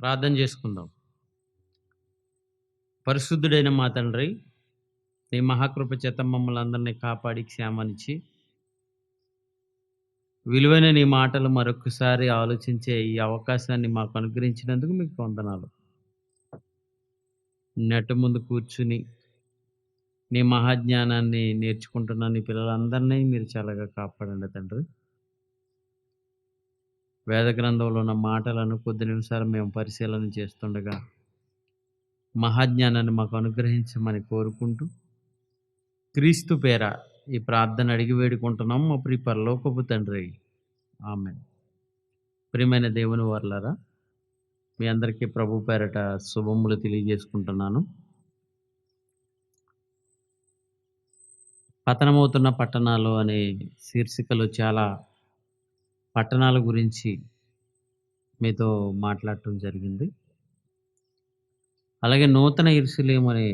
ప్రార్థన చేసుకుందాం. పరిశుద్ధుడైన మా తండ్రి, నీ మహాకృప చేత మమ్మల్ని అందరినీ కాపాడి క్షేమాన్నిచ్చి, విలువైన నీ మాటలు మరొకసారి ఆలోచించే ఈ అవకాశాన్ని మాకు అనుగ్రహించినందుకు మీకు వందనాలు. నెట్ ముందు కూర్చుని నీ మహాజ్ఞానాన్ని నేర్చుకుంటున్న నీ పిల్లలందరినీ మీరు చల్లగా కాపాడండి తండ్రి. వేద గ్రంథంలో ఉన్న మాటలను కొద్ది నిమిషాలు మేము పరిశీలన చేస్తుండగా మహాజ్ఞానాన్ని మాకు అనుగ్రహించమని కోరుకుంటూ, క్రీస్తు పేర ఈ ప్రార్థన అడిగి వేడుకుంటున్నాం మా ప్రియ పరలోకపు తండ్రి. ఆమేన్. ప్రియమైన దేవుని వారలారా, మీ అందరికీ ప్రభు పేరట శుభములు తెలియజేసుకుంటున్నాను. పతనమవుతున్న పట్టణాలు అనే శీర్షికలో చాలా పట్టణాల గురించి మీతో మాట్లాడటం జరిగింది. అలాగే నూతన యెరూషలేము అనే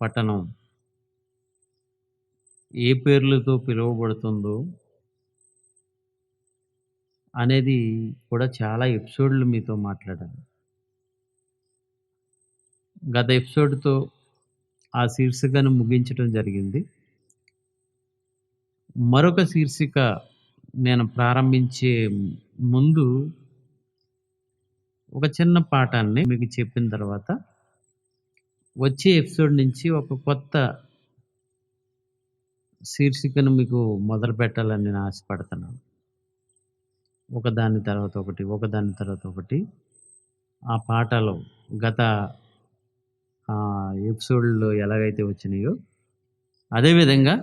పట్టణం ఏ పేర్లతో పిలువబడుతుందో అనేది కూడా చాలా ఎపిసోడ్లు మీతో మాట్లాడాను. గత ఎపిసోడ్‌తో ఆ శీర్షికను ముగించడం జరిగింది. మరొక శీర్షిక నేను ప్రారంభించే ముందు ఒక చిన్న పాఠాన్ని మీకు చెప్పిన తర్వాత వచ్చే ఎపిసోడ్ నుంచి ఒక కొత్త శీర్షికను మీకు మొదలుపెట్టాలని నేను ఆశపడుతున్నాను. ఒకదాని తర్వాత ఒకటి, ఒకదాని తర్వాత ఒకటి ఆ పాఠాలు గత ఎపిసోడ్‌లో ఎలాగైతే వచ్చినాయో అదేవిధంగా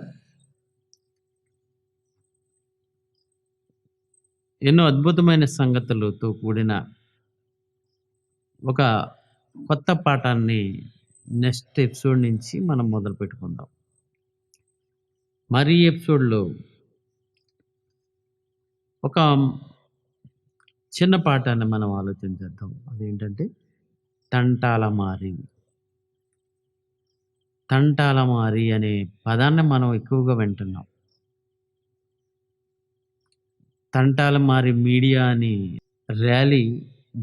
ఎన్నో అద్భుతమైన సంగతులతో కూడిన ఒక కొత్త పాఠాన్ని నెక్స్ట్ ఎపిసోడ్ నుంచి మనం మొదలుపెట్టుకుందాం. మరి ఈ ఎపిసోడ్‌లో ఒక చిన్న పాఠాన్ని మనం ఆలోచించేద్దాం. అదేంటంటే తంటాలమారి. తంటాలమారి అనే పదాన్ని మనం ఎక్కువగా వింటున్నాం. తంటాలమారి మీడియా అని ర్యాలీ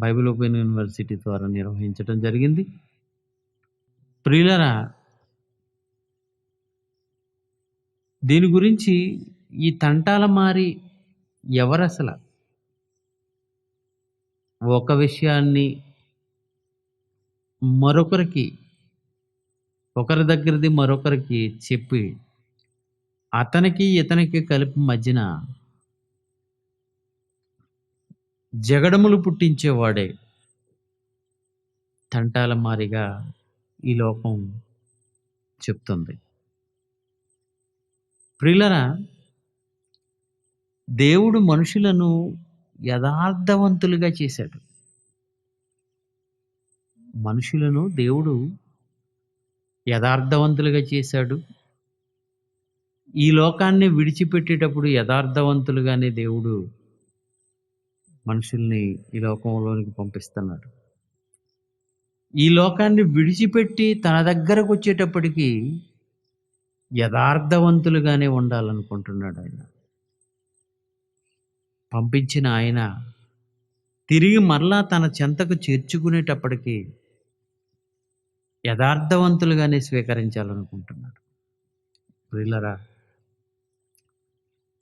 బైబిల్ ఓపెన్ యూనివర్సిటీ ద్వారా నిర్వహించడం జరిగింది. ప్రియులారా, దీని గురించి ఈ తంటాలమారి ఎవరసల? ఒక విషయాన్ని మరొకరికి, ఒకరి దగ్గరది మరొకరికి చెప్పి అతనికి ఇతనికి కలిపి మధ్యన జగడములు పుట్టించేవాడే తంటాలమారిగా ఈ లోకం చెప్తుంది. ప్రియులారా, దేవుడు మనుషులను యథార్థవంతులుగా చేశాడు. మనుషులను దేవుడు యథార్థవంతులుగా చేశాడు. ఈ లోకాన్ని విడిచిపెట్టేటప్పుడు యథార్థవంతులుగానే దేవుడు మనుషుల్ని ఈ లోకంలోనికి పంపిస్తున్నాడు. ఈ లోకాన్ని విడిచిపెట్టి తన దగ్గరకు వచ్చేటప్పటికి యథార్థవంతులుగానే ఉండాలనుకుంటున్నాడు ఆయన. పంపించిన ఆయన తిరిగి మరలా తన చెంతకు చేర్చుకునేటప్పటికి యథార్థవంతులుగానే స్వీకరించాలనుకుంటున్నాడు. ప్రియులారా,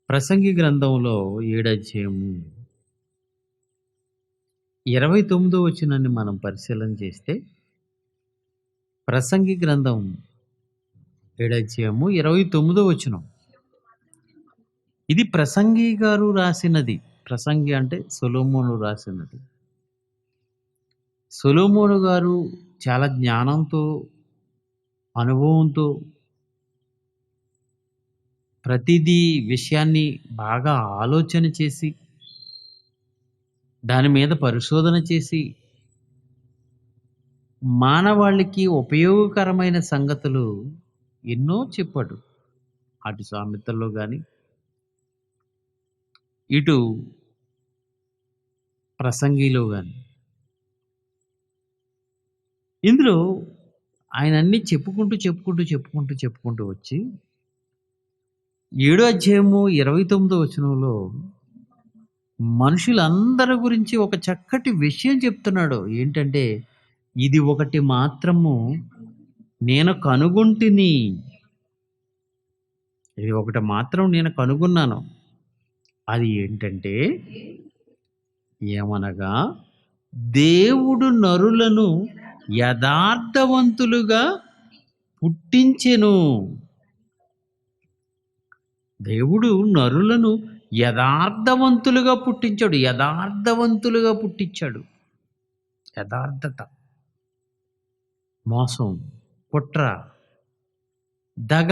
ప్రసంగి గ్రంథంలో 7వ అధ్యాయము 29వ వచనాన్ని మనం పరిశీలన చేస్తే, ప్రసంగి గ్రంథం 7వ అధ్యాయము 29వ వచనం. ఇది ప్రసంగి గారు రాసినది. ప్రసంగి అంటే సొలొమోను రాసినది. సొలొమోను గారు చాలా జ్ఞానంతో, అనుభవంతో ప్రతిదీ విషయాన్ని బాగా ఆలోచన చేసి, దాని మీద పరిశోధన చేసి, మానవాళికి ఉపయోగకరమైన సంగతులు ఎన్నో చెప్పాడు. అటు సామెతల్లో కానీ, ఇటు ప్రసంగిలో కానీ. ఇందులో ఆయన అన్నీ చెప్పుకుంటూ వచ్చి 7వ అధ్యాయము 29వ వచనంలో మనుషులందరి గురించి ఒక చక్కటి విషయం చెప్తున్నాడు. ఏంటంటే, ఇది ఒకటి మాత్రము నేను కనుగొంటిని. ఇది ఒకటి మాత్రం నేను కనుగొన్నాను. అది ఏంటంటే, ఏమనగా దేవుడు నరులను యథార్థవంతులుగా పుట్టించెను. దేవుడు నరులను యథార్థవంతులుగా పుట్టించాడు. యథార్థవంతులుగా పుట్టించాడు. యథార్థత, మోసం, కుట్ర, దగ,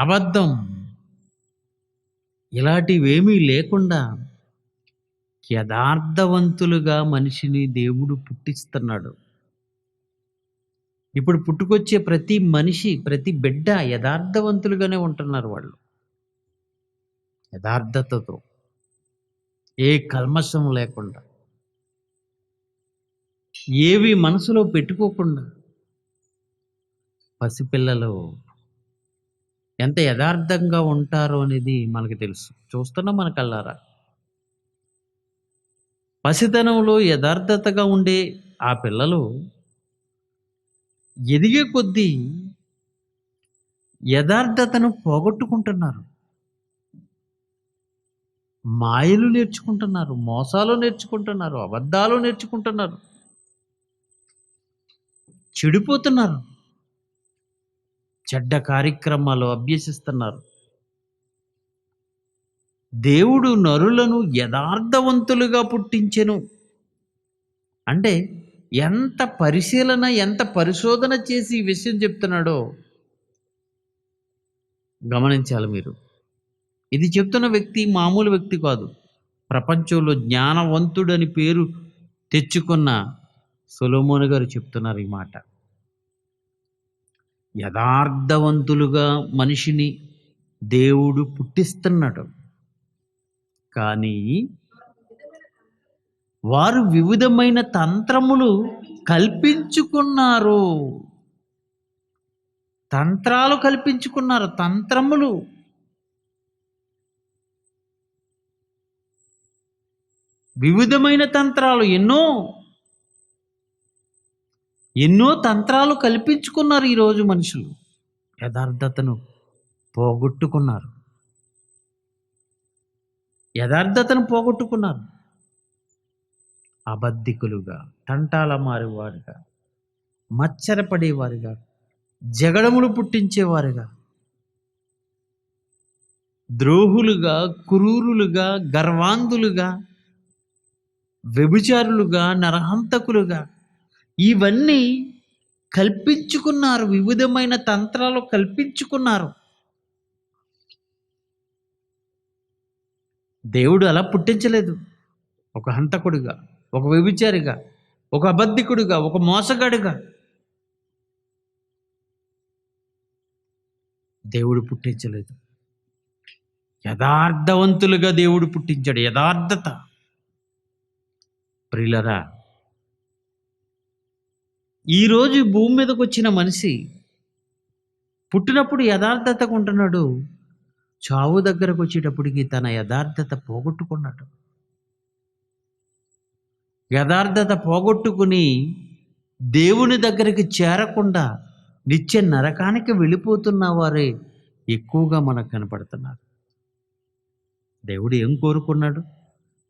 అబద్ధం ఇలాంటివేమీ లేకుండా యథార్థవంతులుగా మనిషిని దేవుడు పుట్టిస్తున్నాడు. ఇప్పుడు పుట్టుకొచ్చే ప్రతి మనిషి, ప్రతి బిడ్డ యథార్థవంతులుగానే ఉంటున్నారు వాళ్ళు. యథార్థతతో, ఏ కల్మషం లేకుండా, ఏవి మనసులో పెట్టుకోకుండా పసిపిల్లలు ఎంత యథార్థంగా ఉంటారో అనేది మనకు తెలుసు. చూస్తున్నాం మన కళ్ళారా. పసితనంలో యథార్థతగా ఉండే ఆ పిల్లలు ఎదిగే కొద్దీ యథార్థతను పోగొట్టుకుంటున్నారు. మాయలు నేర్చుకుంటున్నారు, మోసాలు నేర్చుకుంటున్నారు, అబద్ధాలు నేర్చుకుంటున్నారు, చెడిపోతున్నారు, చెడ్డ కార్యక్రమాలు అభ్యసిస్తున్నారు. దేవుడు నరులను యథార్థవంతులుగా పుట్టించెను అంటే ఎంత పరిశీలన, ఎంత పరిశోధన చేసి ఈ విషయం చెప్తున్నాడో గమనించాలి మీరు. ఇది చెప్తున్న వ్యక్తి మామూలు వ్యక్తి కాదు. ప్రపంచంలో జ్ఞానవంతుడని పేరు తెచ్చుకున్న సొలొమోను గారు చెప్తున్నారు ఈ మాట. యథార్థవంతులుగా మనిషిని దేవుడు పుట్టిస్తున్నాడు. కానీ వారు వివిధమైన తంత్రములు కల్పించుకున్నారు. తంత్రాలు కల్పించుకున్నారు, తంత్రములు. వివిధమైన తంత్రాలు ఎన్నో తంత్రాలు కల్పించుకున్నారు ఈరోజు మనుషులు. యథార్థతను పోగొట్టుకున్నారు. యథార్థతను పోగొట్టుకున్నారు. అబద్ధికులుగా, తంటాల మారేవారుగా, మచ్చరపడేవారుగా, జగడములు పుట్టించేవారుగా, ద్రోహులుగా, క్రూరులుగా, గర్వాంధులుగా, వ్యభిచారులుగా, నరహంతకులుగా ఇవన్నీ కల్పించుకున్నారు. వివిధమైన తంత్రాలు కల్పించుకున్నారు. దేవుడు అలా పుట్టించలేదు. ఒక హంతకుడిగా, ఒక వ్యభిచారిగా, ఒక అబద్ధికుడిగా, ఒక మోసగాడిగా దేవుడు పుట్టించలేదు. యథార్థవంతులుగా దేవుడు పుట్టించాడు. యథార్థత. ప్రియులరా, ఈరోజు భూమి మీదకి వచ్చిన మనిషి పుట్టినప్పుడు యథార్థతగా ఉంటున్నాడు. చావు దగ్గరకు వచ్చేటప్పటికి తన యథార్థత పోగొట్టుకున్నాడు. యథార్థత పోగొట్టుకుని దేవుని దగ్గరికి చేరకుండా నిత్య నరకానికి వెళ్ళిపోతున్న వారే ఎక్కువగా మనకు కనపడుతున్నారు. దేవుడు ఏం కోరుకున్నాడు?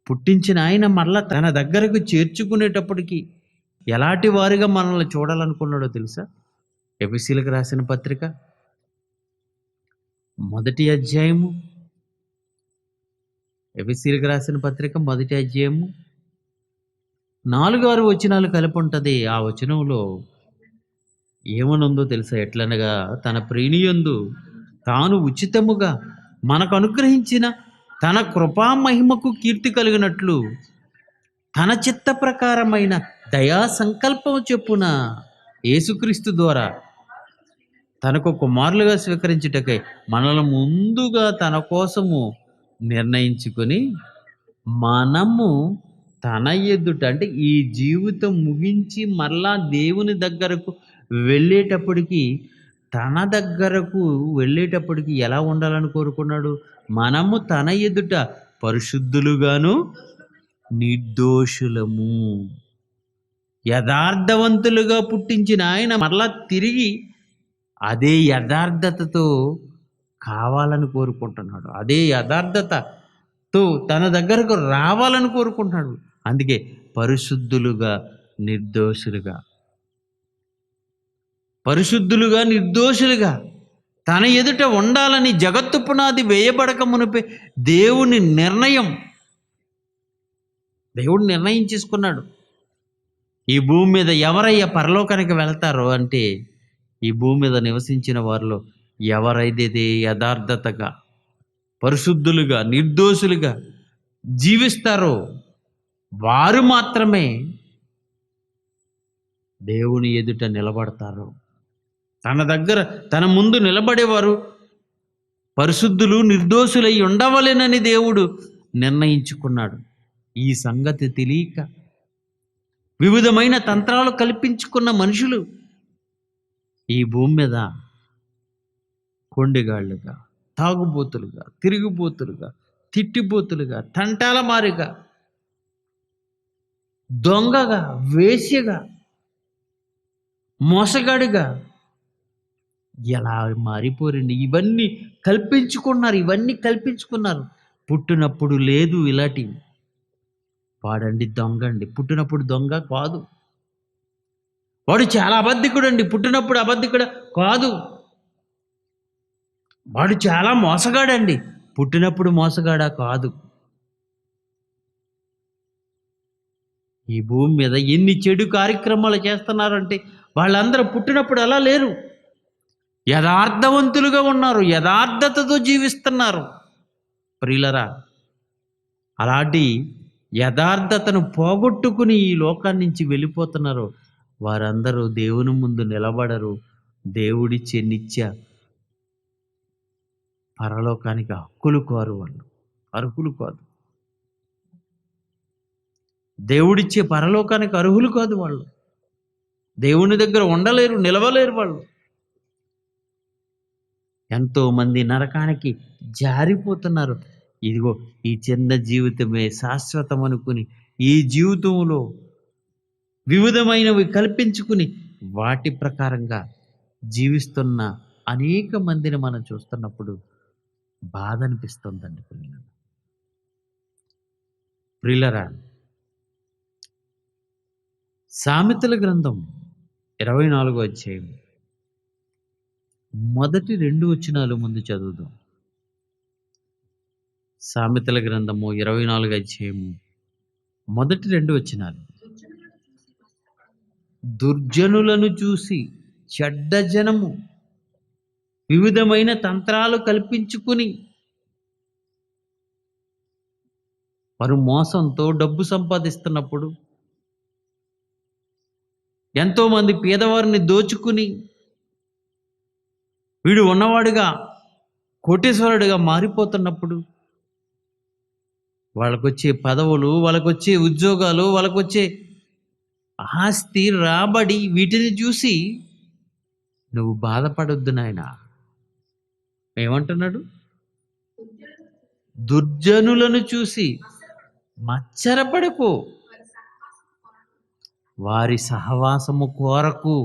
పుట్టించిన ఆయన మళ్ళా తన దగ్గరకు చేర్చుకునేటప్పటికి ఎలాంటి వారిగా మనల్ని చూడాలనుకున్నాడో తెలుసా? ఎఫెసీయులకు రాసిన పత్రిక 1వ అధ్యాయము, ఎఫెసీయులకు రాసిన పత్రిక 1వ అధ్యాయము 4, 6 వచనాలు కలిపి ఉంటుంది. ఆ వచనంలో ఏమనుందో తెలుసా? ఎట్లనగా తన ప్రేణియందు తాను ఉచితముగా మనకు అనుగ్రహించిన తన కృపా మహిమకు కీర్తి కలిగినట్లు తన చిత్త ప్రకారమైన దయా సంకల్పం చొప్పున యేసుక్రీస్తు ద్వారా తనకు కుమారులుగా స్వీకరించుటకై మనల్ని ముందుగా తన కోసము నిర్ణయించుకొని మనము తన ఎదుట అంటే ఈ జీవితం ముగించి మరలా దేవుని దగ్గరకు వెళ్ళేటప్పటికి తన దగ్గరకు వెళ్ళేటప్పటికి ఎలా ఉండాలని కోరుకున్నాడు? మనము తన ఎదుట పరిశుద్ధులుగాను నిర్దోషులము. యథార్థవంతులుగా పుట్టించిన ఆయన మరలా తిరిగి అదే యథార్థతతో కావాలని కోరుకుంటున్నాడు. అదే యథార్థతతో తన దగ్గరకు రావాలని కోరుకుంటున్నాడు. అందుకే పరిశుద్ధులుగా, నిర్దోషులుగా, పరిశుద్ధులుగా, నిర్దోషులుగా తన ఎదుట ఉండాలని జగత్తు పునాది వేయబడక మునిపే దేవుని నిర్ణయం, దేవుడు నిర్ణయించేసుకున్నాడు. ఈ భూమి మీద ఎవరయ్యా పరలోకానికి వెళ్తారో అంటే, ఈ భూమి మీద నివసించిన వారిలో ఎవరైతే యథార్థతగా, పరిశుద్ధులుగా, నిర్దోషులుగా జీవిస్తారో వారు మాత్రమే దేవుని ఎదుట నిలబడతారు. తన దగ్గర, తన ముందు నిలబడేవారు పరిశుద్ధులు, నిర్దోషులై ఉండవలెనని దేవుడు నిర్ణయించుకున్నాడు. ఈ సంగతి తెలియక వివిధమైన తంత్రాలు కల్పించుకున్న మనుషులు ఈ భూమి మీద కొండిగాళ్ళుగా, తాగుబోతులుగా, తిరిగిబోతులుగా, తిట్టిబోతులుగా, తంటాల మారిగా, దొంగగా, వేశ్యగా, మోసగాడిగా ఎలా మారిపోరండి. ఇవన్నీ కల్పించుకున్నారు. పుట్టినప్పుడు లేదు ఇలాంటివి. వాడండి దొంగ అండి, పుట్టినప్పుడు దొంగ కాదు. వాడు చాలా అబద్ధికుడు అండి, పుట్టినప్పుడు అబద్ధికుడు కాదు. వాడు చాలా మోసగాడండి, పుట్టినప్పుడు మోసగాడా కాదు. ఈ భూమి మీద ఎన్ని చెడు కార్యక్రమాలు చేస్తున్నారంటే వాళ్ళందరూ పుట్టినప్పుడు అలా లేరు. యథార్థవంతులుగా ఉన్నారు, యథార్థతతో జీవిస్తున్నారు. ప్రియులరా, అలాంటి యథార్థతను పోగొట్టుకుని ఈ లోకాన్ని నుంచి వెళ్ళిపోతున్నారు వారందరూ దేవుని ముందు నిలబడరు. దేవుడిచ్చే నిత్య పరలోకానికి హక్కులు కారు, వాళ్ళు అర్హులు కాదు. దేవుడిచ్చే పరలోకానికి అర్హులు కాదు వాళ్ళు. దేవుని దగ్గర ఉండలేరు, నిలవలేరు వాళ్ళు. ఎంతో మంది నరకానికి జారిపోతున్నారు. ఇదిగో ఈ చిన్న జీవితమే శాశ్వతం అనుకుని ఈ జీవితంలో వివిధమైనవి కల్పించుకుని వాటి ప్రకారంగా జీవిస్తున్న అనేక మందిని మనం చూస్తున్నప్పుడు బాధ అనిపిస్తుందండి. ప్రియులరా, సామెతల గ్రంథం 24వ అధ్యాయం మొదటి 2 వచనాలు ముందు చదువుదాం. సామెతల గ్రంథము 24వ అధ్యాయము మొదటి 2 వచనాలు. దుర్జనులను చూసి చెడ్డ జనము వివిధమైన తంత్రాలు కల్పించుకుని వారు మోసంతో డబ్బు సంపాదిస్తున్నప్పుడు, ఎంతోమంది పేదవారిని దోచుకుని వీడు ఉన్నవాడుగా కోటేశ్వరుడిగా మారిపోతున్నప్పుడు, వాళ్ళకొచ్చే పదవులు, వాళ్ళకొచ్చే ఉద్యోగాలు, వాళ్ళకొచ్చే ఆస్తి, రాబడి, వీటిని చూసి నువ్వు బాధపడొద్దు నాయనా. ఏమంటున్నాడు? దుర్జనులను చూసి మచ్చరపడకు, వారి సహవాసము కోరకు,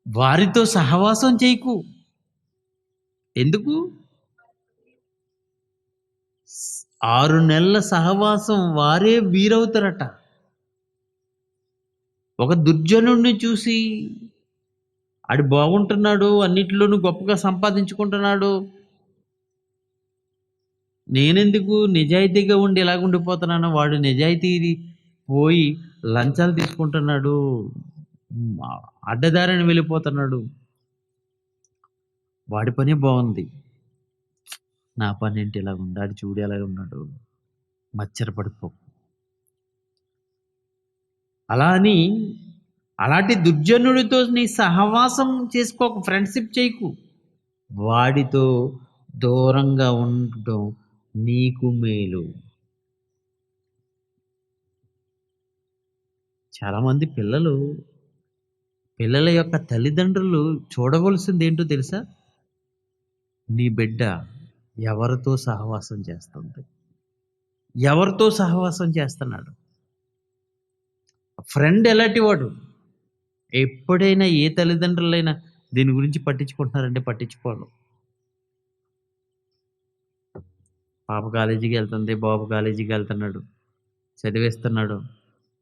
వారితో సహవాసం చేయకు. ఎందుకు? 6 నెలల సహవాసం వారే వీరవుతారట. ఒక దుర్జనుడిని చూసి ఆడు బాగుంటున్నాడు, అన్నిటిలోనూ గొప్పగా సంపాదించుకుంటున్నాడు, నేనెందుకు నిజాయితీగా ఉండి ఎలాగుండిపోతున్నాను, వాడు నిజాయితీ పోయి లంచాలు తీసుకుంటున్నాడు, అడ్డదారిని వెళ్ళిపోతున్నాడు, వాడి పని బాగుంది, నా పని ఏంటి ఇలా ఉంది, ఆడు చూడు ఎలా ఉన్నాడు, మచ్చరపడిపో. అలా అని అలాంటి దుర్జనుడితో నీ సహవాసం చేసుకోకు, ఫ్రెండ్షిప్ చేయకు. వాడితో దూరంగా ఉండటం నీకు మేలు. చాలామంది పిల్లల యొక్క తల్లిదండ్రులు చూడవలసింది ఏంటో తెలుసా? నీ బిడ్డ ఎవరితో సహవాసం చేస్తుంది, ఎవరితో సహవాసం చేస్తున్నాడు? ఫ్రెండ్ ఎలాంటి వాడు? ఎప్పుడైనా ఏ తల్లిదండ్రులైనా దీని గురించి పట్టించుకుంటున్నారంటే పట్టించుకోరు. పాప కాలేజీకి వెళ్తుంది, బాబు కాలేజీకి వెళ్తున్నాడు, చదివిస్తున్నాడు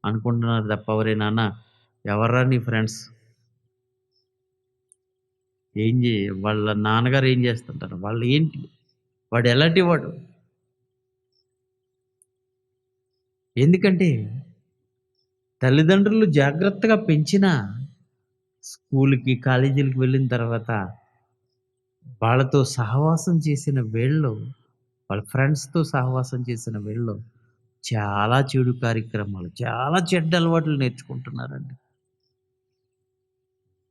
అనుకుంటున్నారు తప్ప, "ఒరేయ్ నాన్న, ఎవర్రా నీ ఫ్రెండ్స్? వాళ్ళ నాన్నగారు ఏం చేస్తుంటారు? వాళ్ళు ఏంటి? వాడు ఎలాంటి వాడు?" ఎందుకంటే తల్లిదండ్రులు జాగ్రత్తగా పెంచినా స్కూల్‌కి, కాలేజీలకి వెళ్ళిన తర్వాత వాళ్ళతో సహవాసం చేసిన వీళ్ళు, వాళ్ళ ఫ్రెండ్స్‌తో సహవాసం చేసిన వీళ్ళు చాలా చెడు కార్యక్రమాలు, చాలా చెడ్డ అలవాట్లు నేర్చుకుంటున్నారండి.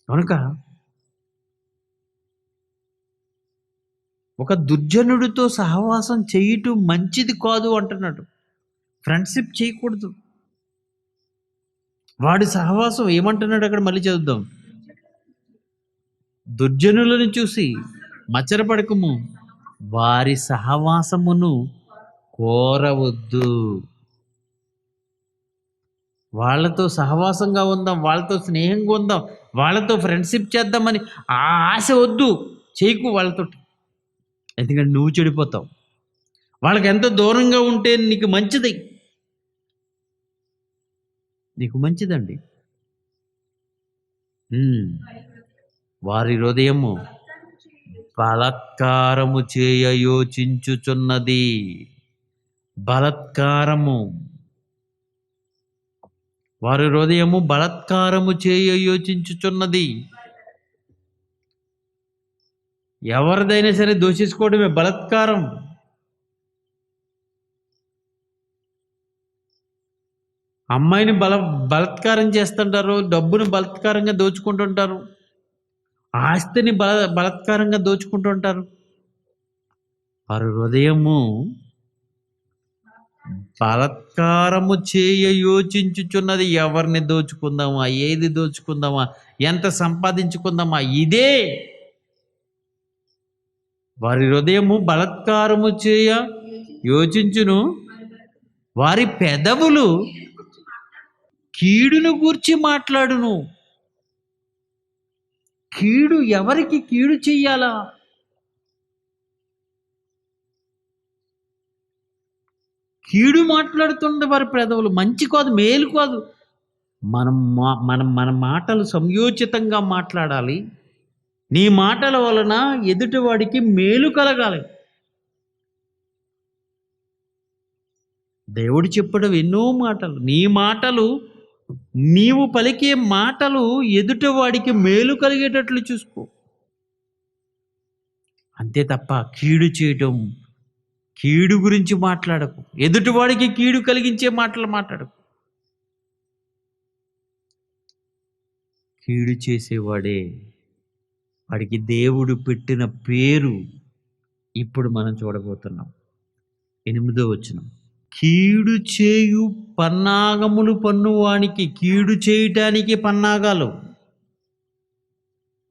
కనుక ఒక దుర్జనుడితో సహవాసం చేయటం మంచిది కాదు అంటున్నాడు. ఫ్రెండ్‌షిప్ చేయకూడదు. వాడి సహవాసం ఏమంటున్నాడు అక్కడ మళ్ళీ చదువుదాం. దుర్జనులను చూసి మచ్చరపడకము, వారి సహవాసమును కోరవద్దు. వాళ్ళతో సహవాసంగా ఉందాం, వాళ్ళతో స్నేహంగా ఉందాం, వాళ్ళతో ఫ్రెండ్షిప్ చేద్దామని ఆ ఆశ వద్దు. చేయకు వాళ్ళతోటి. ఎందుకంటే నువ్వు చెడిపోతావు. వాళ్ళకి ఎంత దూరంగా ఉంటే నీకు మంచిది. నీకు మంచిదండి. హ్మ్. వారి హృదయము బలాత్కారము చేయ యోచించుచున్నది. బలాత్కారము. వారి హృదయము బలాత్కారము చేయ యోచించుచున్నది. ఎవరిదైనా సరే దూషించుకోవడమే బలాత్కారం. అమ్మాయిని బలాత్కారం చేస్తుంటారు. డబ్బును బలాత్కారంగా దోచుకుంటుంటారు. ఆస్తిని బలాత్కారంగా దోచుకుంటుంటారు. వారి హృదయము బలాత్కారము చేయ యోచించుచున్నది. ఎవరిని దోచుకుందామా? ఏది దోచుకుందామా? ఎంత సంపాదించుకుందామా? ఇదే. వారి హృదయము బలాత్కారము చేయ యోచించును. వారి పెదవులు కీడును గూర్చి మాట్లాడును. కీడు, ఎవరికి కీడు చెయ్యాలా? కీడు మాట్లాడుతుంది వారి పెదవులు. మంచి కాదు, మేలు కాదు. మన మాటలు సంయోచితంగా మాట్లాడాలి. నీ మాటల వలన ఎదుటివాడికి మేలు కలగాలి. దేవుడు చెప్పడం ఎన్నో మాటలు. నీ మాటలు, నీవు పలికే మాటలు ఎదుటివాడికి మేలు కలిగేటట్లు చూసుకో. అంతే తప్ప కీడు చేయటం, కీడు గురించి మాట్లాడకు. ఎదుటివాడికి కీడు కలిగించే మాటలు మాట్లాడకు. కీడు చేసేవాడే, వాడికి దేవుడు పెట్టిన పేరు ఇప్పుడు మనం చూడబోతున్నాం. 8వ వచనం. కీడు చేయు పన్నాగములు పన్నువానికి, కీడు చేయటానికి పన్నాగాలు.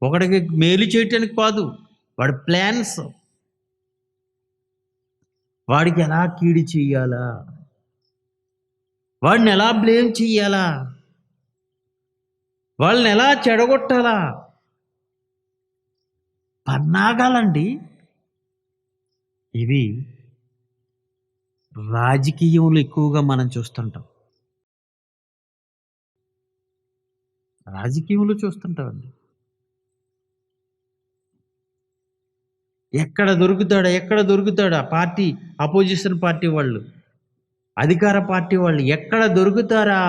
ఒకడికి మేలు చేయటానికి కాదు, వాడి ప్లాన్స్. వాడికి ఎలా కీడు చెయ్యాలా, వాడిని ఎలా బ్లేమ్ చెయ్యాలా, వాళ్ళని ఎలా చెడగొట్టాలా, పన్నాగాలండి ఇవి. రాజకీయంలో ఎక్కువగా మనం చూస్తుంటాం. రాజకీయంలో చూస్తుంటామండి. ఎక్కడ దొరుకుతాడా పార్టీ, అపోజిషన్ పార్టీ వాళ్ళు, అధికార పార్టీ వాళ్ళు ఎక్కడ దొరుకుతారా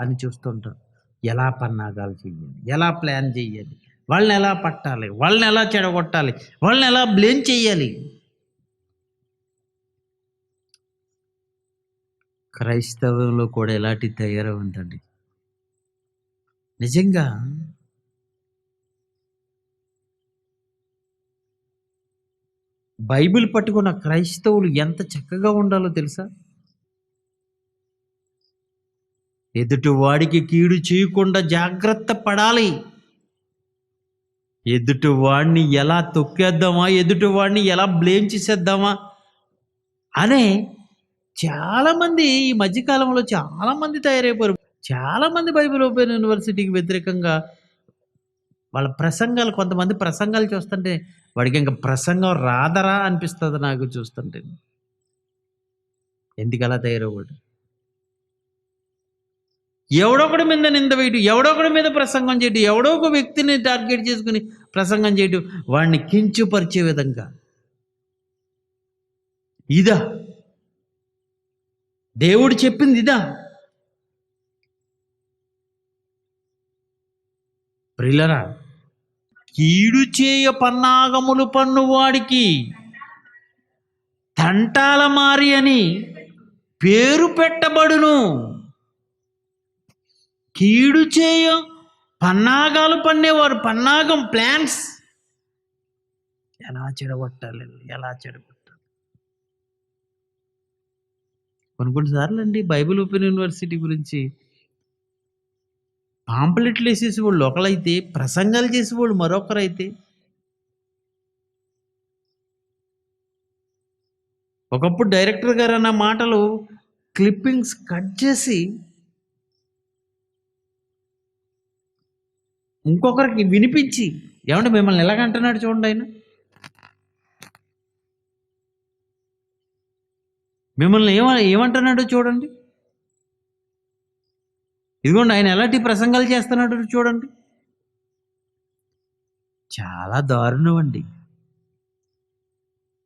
అని చూస్తుంటారు. ఎలా పన్నాగాలు చెయ్యాలి, ఎలా ప్లాన్ చెయ్యాలి, వాళ్ళని ఎలా పట్టాలి, వాళ్ళని ఎలా చెడగొట్టాలి, వాళ్ళని ఎలా బ్లేమ్ చెయ్యాలి. క్రైస్తవంలో కూడా ఎలాంటి తయారవుందండి. నిజంగా బైబిల్ పట్టుకున్న క్రైస్తవులు ఎంత చక్కగా ఉండాలో తెలుసా? ఎదుటివాడికి కీడు చేయకుండా జాగ్రత్త పడాలి. ఎదుటివాడిని ఎలా తొక్కేద్దామా, ఎదుటివాడిని ఎలా బ్లేమ్ చేసేద్దామా అనే చాలామంది ఈ మధ్యకాలంలో చాలామంది తయారైపోయారు. చాలామంది బైబిల్ ఓపెన్ యూనివర్సిటీకి వ్యతిరేకంగా వాళ్ళ ప్రసంగాలు, కొంతమంది ప్రసంగాలు చూస్తుంటే వాడికి ఇంక ప్రసంగం రాదరా అనిపిస్తది నాకు చూస్తుంటే. ఎందుకలా తయారవ్వడు? ఎవడో ఒకడి మీద నింద వేయడం, ఎవడో ఒకడి మీద ప్రసంగం చేయడం, ఎవడో ఒక వ్యక్తిని టార్గెట్ చేసుకొని ప్రసంగం చేయడం, వాడిని కించపరిచే విధంగా. ఇదా? దేవుడు చెప్పింది ఇదా? ప్రియులారా, కీడు చేయ పన్నాగములు పన్నువాడికి తంటాల మారి అని పేరు పెట్టబడును. కీడు చేయ పన్నాగాలు పన్నేవారు, పన్నాగం, ప్లాన్స్ ఎలా చెడగొట్టాలి, ఎలా చెడగొట్టాలి. కొన్నిసార్లు అండి బైబిల్ ఓపెన్ యూనివర్సిటీ గురించి పాంప్లెట్లు వేసేసేవాళ్ళు ఒకరైతే, ప్రసంగాలు చేసేవాళ్ళు మరొకరైతే. ఒకప్పుడు డైరెక్టర్ గారు అన్న మాటలు క్లిప్పింగ్స్ కట్ చేసి ఇంకొకరికి వినిపించి, ఏమంటే మిమ్మల్ని ఎలాగంటున్నాడు చూడండి ఆయన, మిమ్మల్ని ఏమంటున్నాడో చూడండి, ఇదిగోండి ఆయన ఎలాంటి ప్రసంగాలు చేస్తున్నాడు చూడండి. చాలా దారుణం అండి.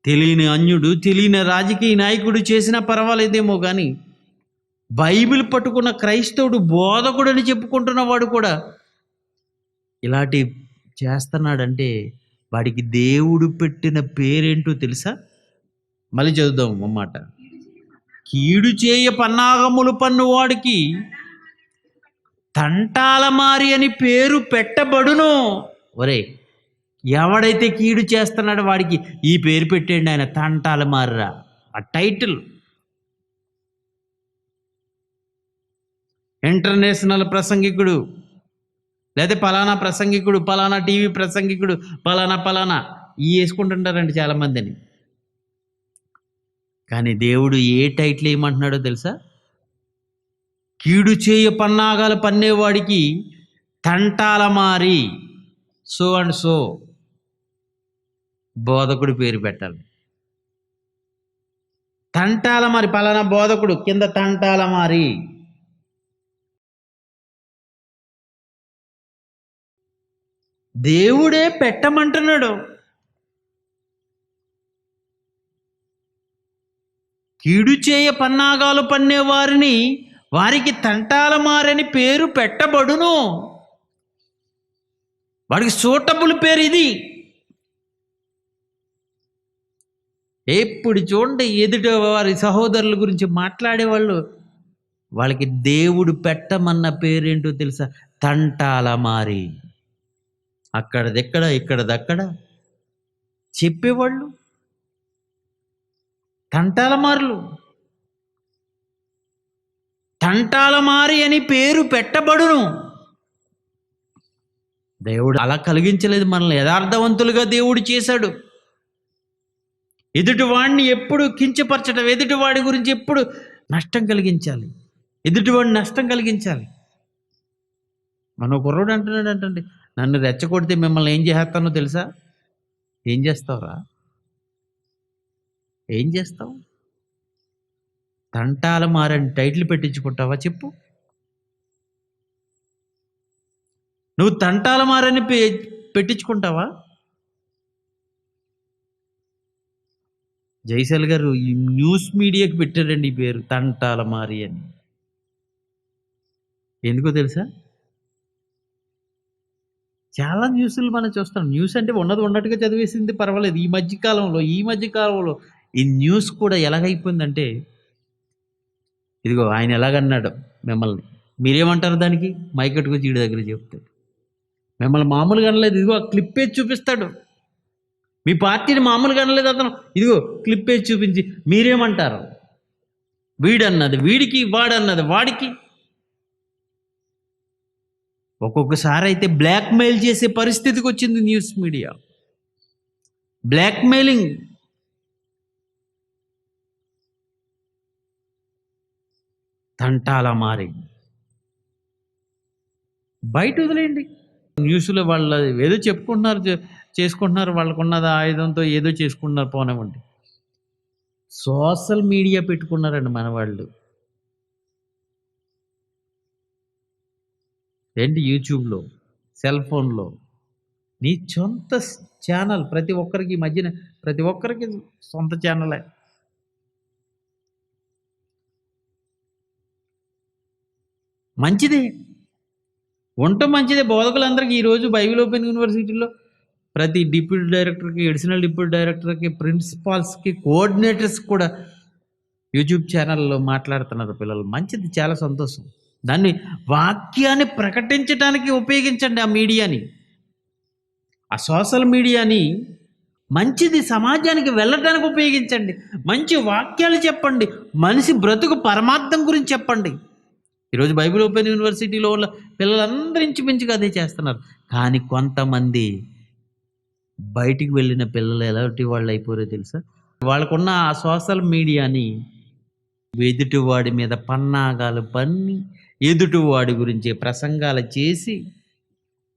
తెలియని అన్యుడు, తెలియని రాజకీయ నాయకుడు చేసినా పర్వాలేదేమో కానీ, బైబిల్ పట్టుకున్న క్రైస్తవుడు, బోధకుడని చెప్పుకుంటున్న వాడు కూడా ఇలాంటి చేస్తున్నాడంటే వాడికి దేవుడు పెట్టిన పేరేంటో తెలుసా? మళ్ళీ చదువుదాం అన్నమాట. కీడు చేయ పన్నాగములు పన్నువాడికి తంటాలమారి అని పేరు పెట్టబడును. ఒరే, ఎవడైతే కీడు చేస్తున్నాడో వాడికి ఈ పేరు పెట్టండి ఆయన, తంటాలమారిరా, ఆ టైటిల్. ఇంటర్నేషనల్ ప్రసంగికుడు, లేదా పలానా ప్రసంగికుడు, పలానా టీవీ ప్రసంగికుడు, పలానా ఈ వేసుకుంటుంటారండి చాలామందిని. కానీ దేవుడు ఏ టైటిల్ ఏమంటున్నాడో తెలుసా? కీడు చేయ పన్నాగాలు పన్నేవాడికి తంటాల మారి సో అండ్ సో బోధకుడు పేరు పెట్టాలి. తంటాల మారి, పలానా బోధకుడు, కింద తంటాల మారి. దేవుడే పెట్టమంటున్నాడు. కీడు చేయ పన్నాగాలు పన్నేవారిని వారికి తంటాల మారని పేరు పెట్టబడును. వాడికి సూటబుల్ పేరు ఇది. ఎప్పుడు చూడండి ఎదుట వారి సహోదరుల గురించి మాట్లాడేవాళ్ళు, వాళ్ళకి దేవుడు పెట్టమన్న పేరేంటో తెలుసా? తంటాల మారి. అక్కడదెక్కడ, ఇక్కడదక్కడ చెప్పేవాళ్ళు తంటాల మారులు. తంటాల మారి అని పేరు పెట్టబడును. దేవుడు అలా కలిగించలేదు మనల్ని, యథార్థవంతులుగా దేవుడు చేశాడు. ఎదుటివాడిని ఎప్పుడు కించపరచడం, ఎదుటివాడి గురించి ఎప్పుడు నష్టం కలిగించాలి, ఎదుటివాడిని నష్టం కలిగించాలి. మన కుర్రోడు అంటున్నాడు అంటండి, నన్ను రెచ్చగొడితే మిమ్మల్ని ఏం చేస్తానో తెలుసా? ఏం చేస్తావురా? ఏం చేస్తావు? తంటాల మారని టైటిల్ పెట్టించుకుంటావా చెప్పు? నువ్వు తంటాల మారని పెట్టించుకుంటావా? జైసల్ గారు ఈ న్యూస్ మీడియాకి పెట్టారండి ఈ పేరు, తంటాల మారి అని. ఎందుకో తెలుసా? చాలా న్యూస్లు మనం చూస్తాం. న్యూస్ అంటే ఉన్నది ఉన్నట్టుగా చదివేసింది పర్వాలేదు. ఈ మధ్యకాలంలో ఈ న్యూస్ కూడా ఎలాగైపోయిందంటే, ఇదిగో ఆయన ఎలాగన్నాడు మిమ్మల్ని, మీరేమంటారు దానికి? మైకట్టుకు చీడి దగ్గర చెప్తాడు. మిమ్మల్ని మామూలుగా అనలేదు, ఇదిగో క్లిప్ వేసి చూపిస్తాడు. మీ పార్టీని మామూలుగా అనలేదు అతను, ఇదిగో క్లిప్ వేసి చూపించి మీరేమంటారు? వీడన్నది వీడికి, వాడన్నది వాడికి. ఒక్కొక్కసారి అయితే బ్లాక్మెయిల్ చేసే పరిస్థితికి వచ్చింది న్యూస్ మీడియా. బ్లాక్మెయిలింగ్. తంటాల మారి. బయట వదిలేయండి. న్యూస్‌లో వాళ్ళ ఏదో చెప్పుకుంటున్నారు, చేసుకుంటున్నారు. వాళ్ళకున్నది ఆయుధంతో ఏదో చేసుకుంటున్నారు పోనివ్వండి. సోషల్ మీడియా పెట్టుకున్నారండి మనవాళ్ళు. ఏంటి యూట్యూబ్‌లో, సెల్ ఫోన్‌లో నీ సొంత ఛానల్ ప్రతి ఒక్కరికి ఈ మధ్యన ప్రతి ఒక్కరికి సొంత ఛానలే. మంచిదే. ఉండటం మంచిదే. బోధకులందరికీ ఈరోజు బైబిల్ ఓపెన్ యూనివర్సిటీలో ప్రతి డిప్యూటీ డైరెక్టర్‌కి, అడిషనల్ డిప్యూటీ డైరెక్టర్‌కి, ప్రిన్సిపాల్స్‌కి, కోఆర్డినేటర్స్‌కి కూడా యూట్యూబ్ ఛానల్‌లో మాట్లాడుతున్నారు పిల్లలు. మంచిది, చాలా సంతోషం. దాన్ని వాక్యాన్ని ప్రకటించటానికి ఉపయోగించండి ఆ మీడియాని. ఆ సోషల్ మీడియాని మంచిది సమాజానికి వెళ్ళటానికి ఉపయోగించండి. మంచి వాక్యాలు చెప్పండి. మనిషి బ్రతుకు పరమార్థం గురించి చెప్పండి. ఈరోజు బైబిల్ ఓపెన్ యూనివర్సిటీలో ఉన్న పిల్లలందరూ ఇంచుమించుగా అదే చేస్తున్నారు. కానీ కొంతమంది బయటికి వెళ్ళిన పిల్లలు ఎలాంటి వాళ్ళు అయిపోయారో తెలుసా? వాళ్ళకున్న ఆ సోషల్ మీడియాని ఎదుటివాడి మీద పన్నాగాలు పన్ని, ఎదుటివాడి గురించి ప్రసంగాలు చేసి,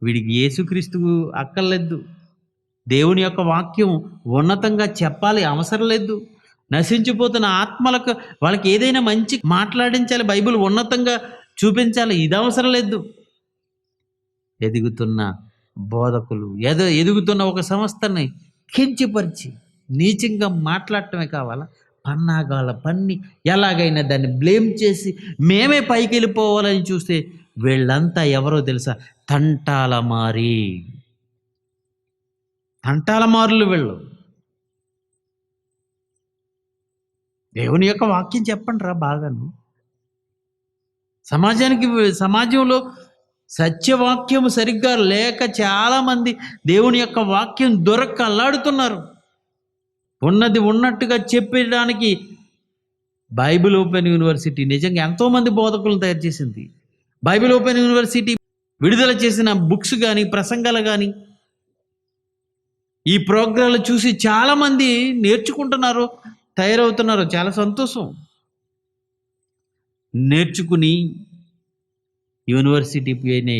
వీడికి యేసుక్రీస్తు అక్కర్లేదు. దేవుని యొక్క వాక్యం ఉన్నతంగా చెప్పాలి అవసరం లేదు. నశించిపోతున్న ఆత్మలకు వాళ్ళకి ఏదైనా మంచి మాట్లాడించాలి. బైబిల్ ఉన్నతంగా చూపించాలి. ఇది అవసరం లేదు. ఎదుగుతున్న బోధకులు ఎదుగుతున్న ఒక సంస్థని కించపరిచి నీచంగా మాట్లాడటమే కావాలా? పన్నాగాల పన్ని ఎలాగైనా దాన్ని బ్లేమ్ చేసి మేమే పైకి వెళ్ళిపోవాలని చూస్తే వీళ్ళంతా ఎవరో తెలుసా? తంటాల మారి. తంటాల మారులు వీళ్ళు. దేవుని యొక్క వాక్యం చెప్పండి రా బాగాను. సమాజంలో సత్యవాక్యం సరిగ్గా లేక చాలామంది దేవుని యొక్క వాక్యం దొరక్క అల్లాడుతున్నారు. ఉన్నది ఉన్నట్టుగా చెప్పడానికి బైబిల్ ఓపెన్ యూనివర్సిటీ నిజంగా ఎంతోమంది బోధకులను తయారు చేసింది. బైబిల్ ఓపెన్ యూనివర్సిటీ విడుదల చేసిన బుక్స్ కానీ, ప్రసంగాలు కానీ, ఈ ప్రోగ్రాంలు చూసి చాలామంది నేర్చుకుంటున్నారు, తయారవుతున్నారు. చాలా సంతోషం. నేర్చుకుని యూనివర్సిటీ పైనే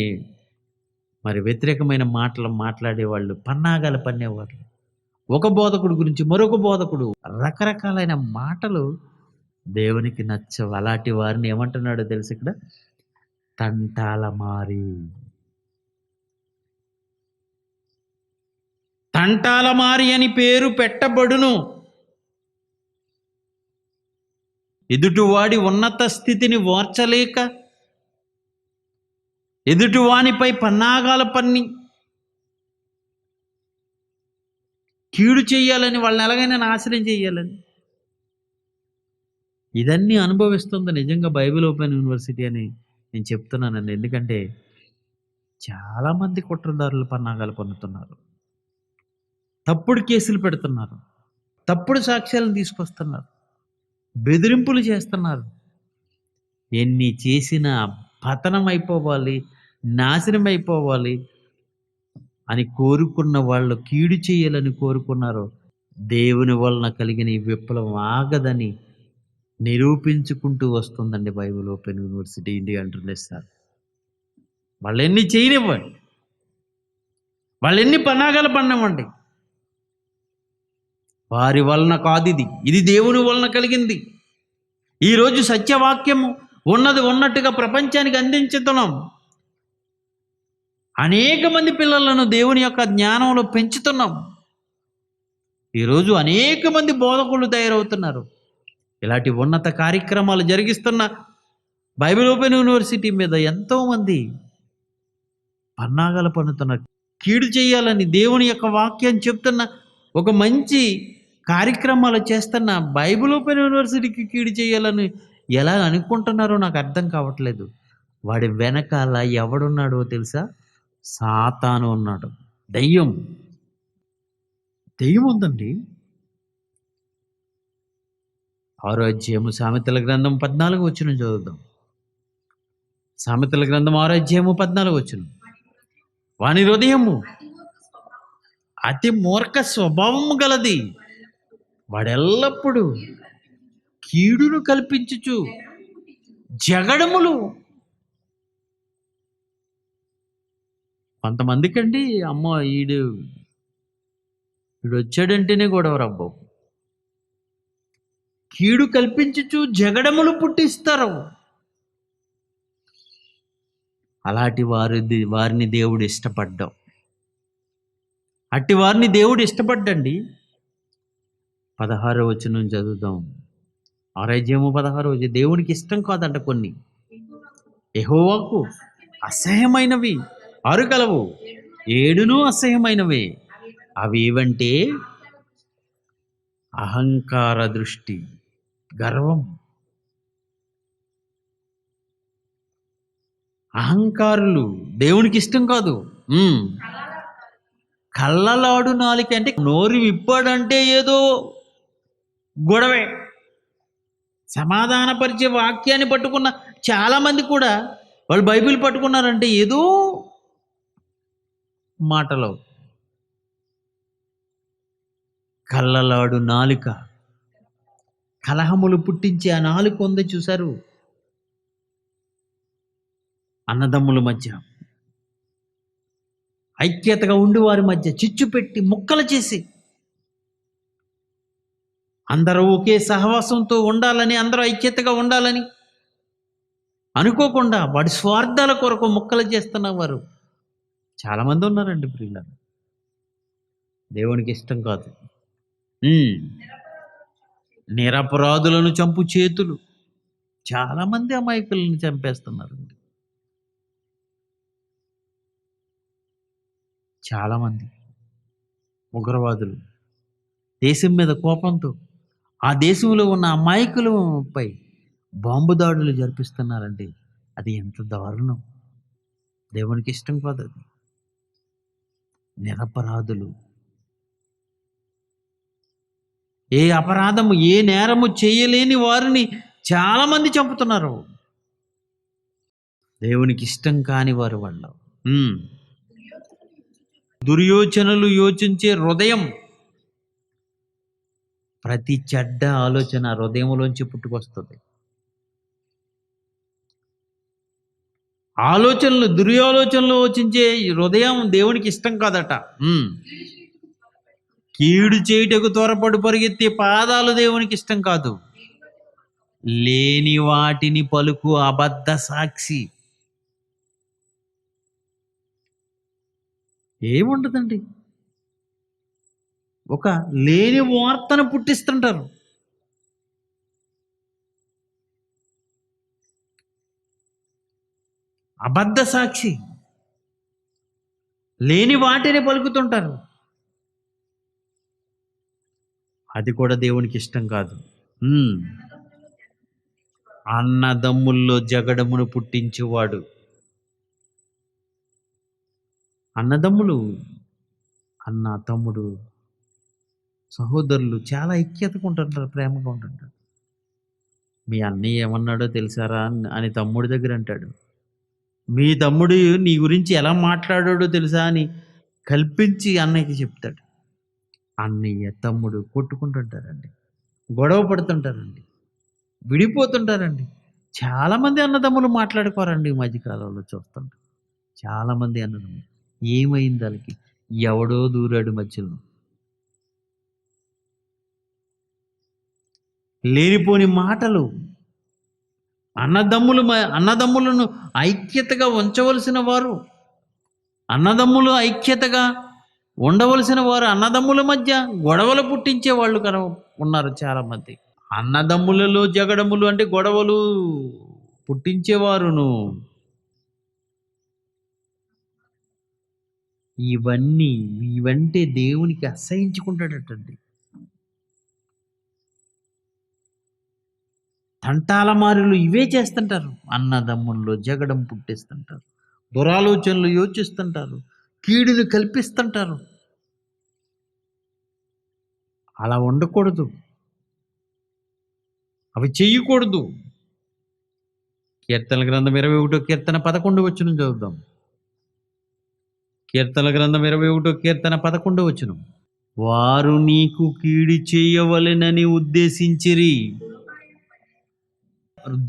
మరి వ్యతిరేకమైన మాటలు మాట్లాడేవాళ్ళు, పన్నాగాలు పన్నేవాళ్ళు, ఒక బోధకుడు గురించి మరొక బోధకుడు రకరకాలైన మాటలు దేవునికి నచ్చవు. అలాంటి వారిని ఏమంటున్నాడో తెలుసు ఇక్కడ? తంటాల మారి. తంటాల మారి అని పేరు పెట్టబడును. ఎదుటివాడి ఉన్నత స్థితిని ఓర్చలేక ఎదుటివానిపై పన్నాగాల పన్ని కీడు చేయాలని, వాళ్ళని ఎలాగైనా నాశనం చేయాలని ఇదన్నీ అనుభవిస్తుంది నిజంగా బైబిల్ ఓపెన్ యూనివర్సిటీ అని నేను చెప్తున్నానండి. ఎందుకంటే చాలామంది కుట్రదారులు పన్నాగాలు పన్నుతున్నారు, తప్పుడు కేసులు పెడుతున్నారు, తప్పుడు సాక్ష్యాలను తీసుకొస్తున్నారు, బెదిరింపులు చేస్తున్నారు. ఎన్ని చేసినా పతనం అయిపోవాలి, నాశనం అయిపోవాలి అని కోరుకున్న వాళ్ళు కీడు చేయాలని కోరుకున్నారు. దేవుని వలన కలిగిన ఈ విప్లవం ఆగదని నిరూపించుకుంటూ వస్తుందండి Bible open university India international. వాళ్ళు ఎన్ని చేయనివ్వండి, వాళ్ళు ఎన్ని పన్నాగాలు పన్నవ్వండి, వారి వలన కాదు ఇది దేవుని వలన కలిగింది. ఈరోజు సత్యవాక్యము ఉన్నది ఉన్నట్టుగా ప్రపంచానికి అందించుతున్నాం. అనేక మంది పిల్లలను దేవుని యొక్క జ్ఞానంలో పెంచుతున్నాం. ఈరోజు అనేక మంది బోధకులు తయారవుతున్నారు. ఇలాంటి ఉన్నత కార్యక్రమాలు జరిగిస్తున్న బైబిల్ ఓపెన్ యూనివర్సిటీ మీద ఎంతోమంది పన్నాగాలు పన్నుతున్నారు. కీడు చేయాలని దేవుని యొక్క వాక్యం చెప్తున్న ఒక మంచి కార్యక్రమాలు చేస్తున్న బైబిల్ ఓపెన్ యూనివర్సిటీకి కీడు చేయాలని ఎలా అనుకుంటున్నారో నాకు అర్థం కావట్లేదు. వాడి వెనకాల ఎవడున్నాడో తెలుసా? సాతాను ఉన్నాడు. దెయ్యం ఉందండి. 6వ అధ్యాయము సామెతల గ్రంథం 14 వచనం చదువుదాం. సామెతల గ్రంథం 6వ అధ్యాయము 14 వచనం. వాని హృదయము అతి మూర్ఖ స్వభావము గలది, వాడెల్లప్పుడూ కీడును కల్పించుచు జగడములు. కొంతమందికండి అమ్మో ఈడొచ్చాడంటేనే గొడవ రబ్బు. కీడు కల్పించుచు జగడములు పుట్టిస్తారు. అలాంటి వారిని దేవుడు ఇష్టపడ్డాం. అట్టి వారిని దేవుడు ఇష్టపడ్డండి. 16వ వచనం చదువుదాం. 16 దేవునికి ఇష్టం కాదంట కొన్ని. యెహోవాకు అసహ్యమైనవి 6 కలవు, 7 అసహ్యమైనవే. అవేవంటే అహంకార దృష్టి, గర్వం. అహంకారులు దేవునికి ఇష్టం కాదు. కళ్ళలాడు నాలిక అంటే నోరు విప్పాడంటే ఏదో గొడవే. సమాధానపరిచే వాక్యాన్ని పట్టుకున్న చాలా మంది కూడా వాళ్ళు బైబిల్ పట్టుకున్నారంటే ఏదో మాటలో. కళ్ళలాడు నాలుక, కలహములు పుట్టించే ఆ నాలుక ఉంది చూశారు. అన్నదమ్ముల మధ్య ఐక్యతగా ఉండి వారి మధ్య చిచ్చు పెట్టి ముక్కలు చేసి అందరూ ఒకే సహవాసంతో ఉండాలని, అందరూ ఐక్యతగా ఉండాలని అనుకోకుండా వాడి స్వార్థాల కొరకు ముక్కలు చేస్తున్న వారు చాలామంది ఉన్నారండి ప్రియులారా. దేవునికి ఇష్టం కాదు. నిరపరాధులను చంపు చేతులు. చాలామంది అమాయకులను చంపేస్తున్నారండి. చాలామంది ఉగ్రవాదులు దేశం మీద కోపంతో ఆ దేశంలో ఉన్న అమాయకులపై బాంబు దాడులు జరిపిస్తున్నారండి. అది ఎంత దారుణం. దేవునికి ఇష్టం కాదు అది. నిరపరాధులు ఏ అపరాధము ఏ నేరము చేయలేని వారిని చాలామంది చంపుతున్నారు. దేవునికి ఇష్టం కాని వారు వాళ్ళు. దుర్యోచనలు యోచించే హృదయం. ప్రతి చెడ్డ ఆలోచన హృదయంలోంచి పుట్టుకొస్తుంది. దుర్యాలోచనలు యోచించే హృదయం దేవునికి ఇష్టం కాదట. కీడు చేయుటకు త్వరపడి పరిగెత్తే పాదాలు దేవునికి ఇష్టం కాదు. లేని వాటిని పలుకు అబద్ధ సాక్షి. ఏముండదండి, ఒక లేని వార్తను పుట్టిస్తుంటారు. అబద్ధ సాక్షి, లేని వాటిని పలుకుతుంటారు. అది కూడా దేవునికి ఇష్టం కాదు. అన్నదమ్ముల్లో జగడమును పుట్టించేవాడు. అన్నదమ్ములు, అన్న తమ్ముడు సహోదరులు చాలా ఐక్యతగా ఉంటుంటారు, ప్రేమగా ఉంటుంటారు. మీ అన్నయ్య ఏమన్నాడో తెలుసారా అని తమ్ముడి దగ్గర అంటాడు. మీ తమ్ముడు నీ గురించి ఎలా మాట్లాడాడో తెలుసా అని కల్పించి అన్నయ్యకి చెప్తాడు. అన్నయ్య తమ్ముడు కొట్టుకుంటుంటారండి, గొడవ పడుతుంటారండి, విడిపోతుంటారండి. చాలామంది అన్నదమ్ములు మాట్లాడుకోరండి ఈ మధ్యకాలంలో చూస్తుంటారు. చాలామంది అన్నదమ్ములు ఏమైంది వాళ్ళకి? ఎవడో దూరాడు మధ్యలో. లేనిపోని మాటలు. అన్నదమ్ములను ఐక్యతగా ఉంచవలసిన వారు, అన్నదమ్ములు ఐక్యతగా ఉండవలసిన వారు అన్నదమ్ముల మధ్య గొడవలు పుట్టించే వాళ్ళు ఉన్నారు చాలామంది. అన్నదమ్ములలో జగడములు అంటే గొడవలు పుట్టించేవారును. ఇవంటే దేవునికి అసహించుకుంటాడటండి. తంటాలమారులు ఇవే చేస్తుంటారు. అన్నదమ్ముల్లో జగడం పుట్టిస్తుంటారు, దురాలోచనలు యోచిస్తుంటారు, కీడును కల్పిస్తుంటారు. అలా ఉండకూడదు, అవి చెయ్యకూడదు. కీర్తనల గ్రంథం 21 కీర్తన 11 వచనం చదువుదాం. కీర్తనల గ్రంథం 21 కీర్తన 11 వచనం. వారు నీకు కీడు చేయవలెనని ఉద్దేశించిరి,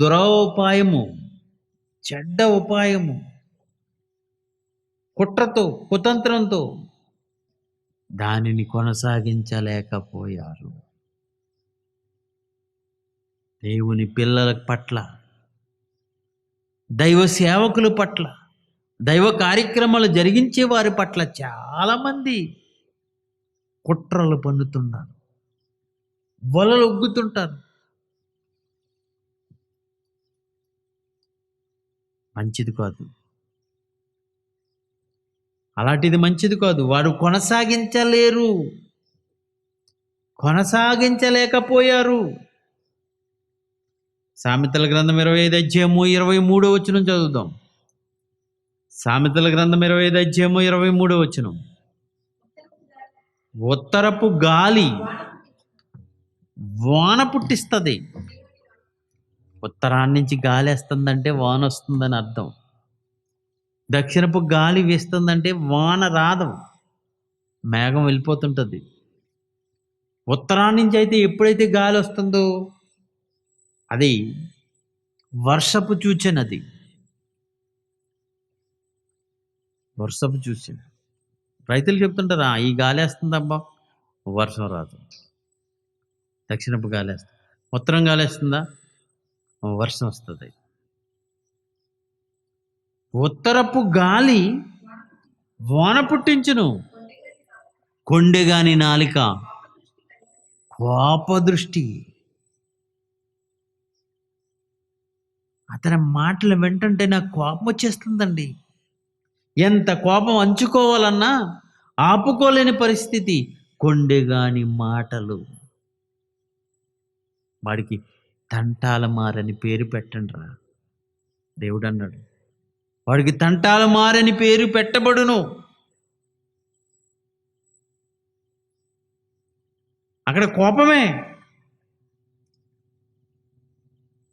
దురోపాయము, చెడ్డ ఉపాయము, కుట్రతో, కుతంత్రంతో దానిని కొనసాగించలేకపోయారు. దేవుని పిల్లల పట్ల, దైవ సేవకుల పట్ల, దైవ కార్యక్రమాలు జరిగించే వారి పట్ల చాలామంది కుట్రలు పన్నుతున్నారు, వలలు ఒగ్గుతుంటారు. మంచిది కాదు. అలాంటిది మంచిది కాదు. వారు కొనసాగించలేకపోయారు. సామెతల గ్రంథం 25 అధ్యాయము 23 వచనం చదువుదాం. సామెతల గ్రంథం 25 అధ్యాయము 23 వచనం. ఉత్తరపు గాలి వాన పుట్టిస్తుంది. ఉత్తరాన్ని నుంచి గాలి వేస్తుందంటే వాన వస్తుందని అర్థం. దక్షిణపు గాలి వీస్తుందంటే వాన రాదు, మేఘం వెళ్ళిపోతుంటుంది. ఉత్తరాన్ని నుంచి అయితే ఎప్పుడైతే గాలి వస్తుందో అది వర్షపు సూచనది. వర్షపు సూచన. రైతులు చెప్తుంటారా, ఈ గాలి వేస్తుందబ్బా, వర్షం రాదు. దక్షిణపు గాలి వేస్తుంది. ఉత్తరం గాలి వేస్తుందా, వర్షం వస్తుంది. ఉత్తరపు గాలి వాన పుట్టించును, కొండెగాని నాలిక కోపదృష్టి. అతని మాటలు వింటుంటే నాకు కోపం వచ్చేస్తుందండి. ఎంత కోపం అంచుకోవాలన్నా ఆపుకోలేని పరిస్థితి. కొండెగాని మాటలు. వాడికి తంటాల మారని పేరు పెట్టండి రా, దేవుడు అన్నాడు. వాడికి తంటాల మారని పేరు పెట్టబడును. అక్కడ కోపమే.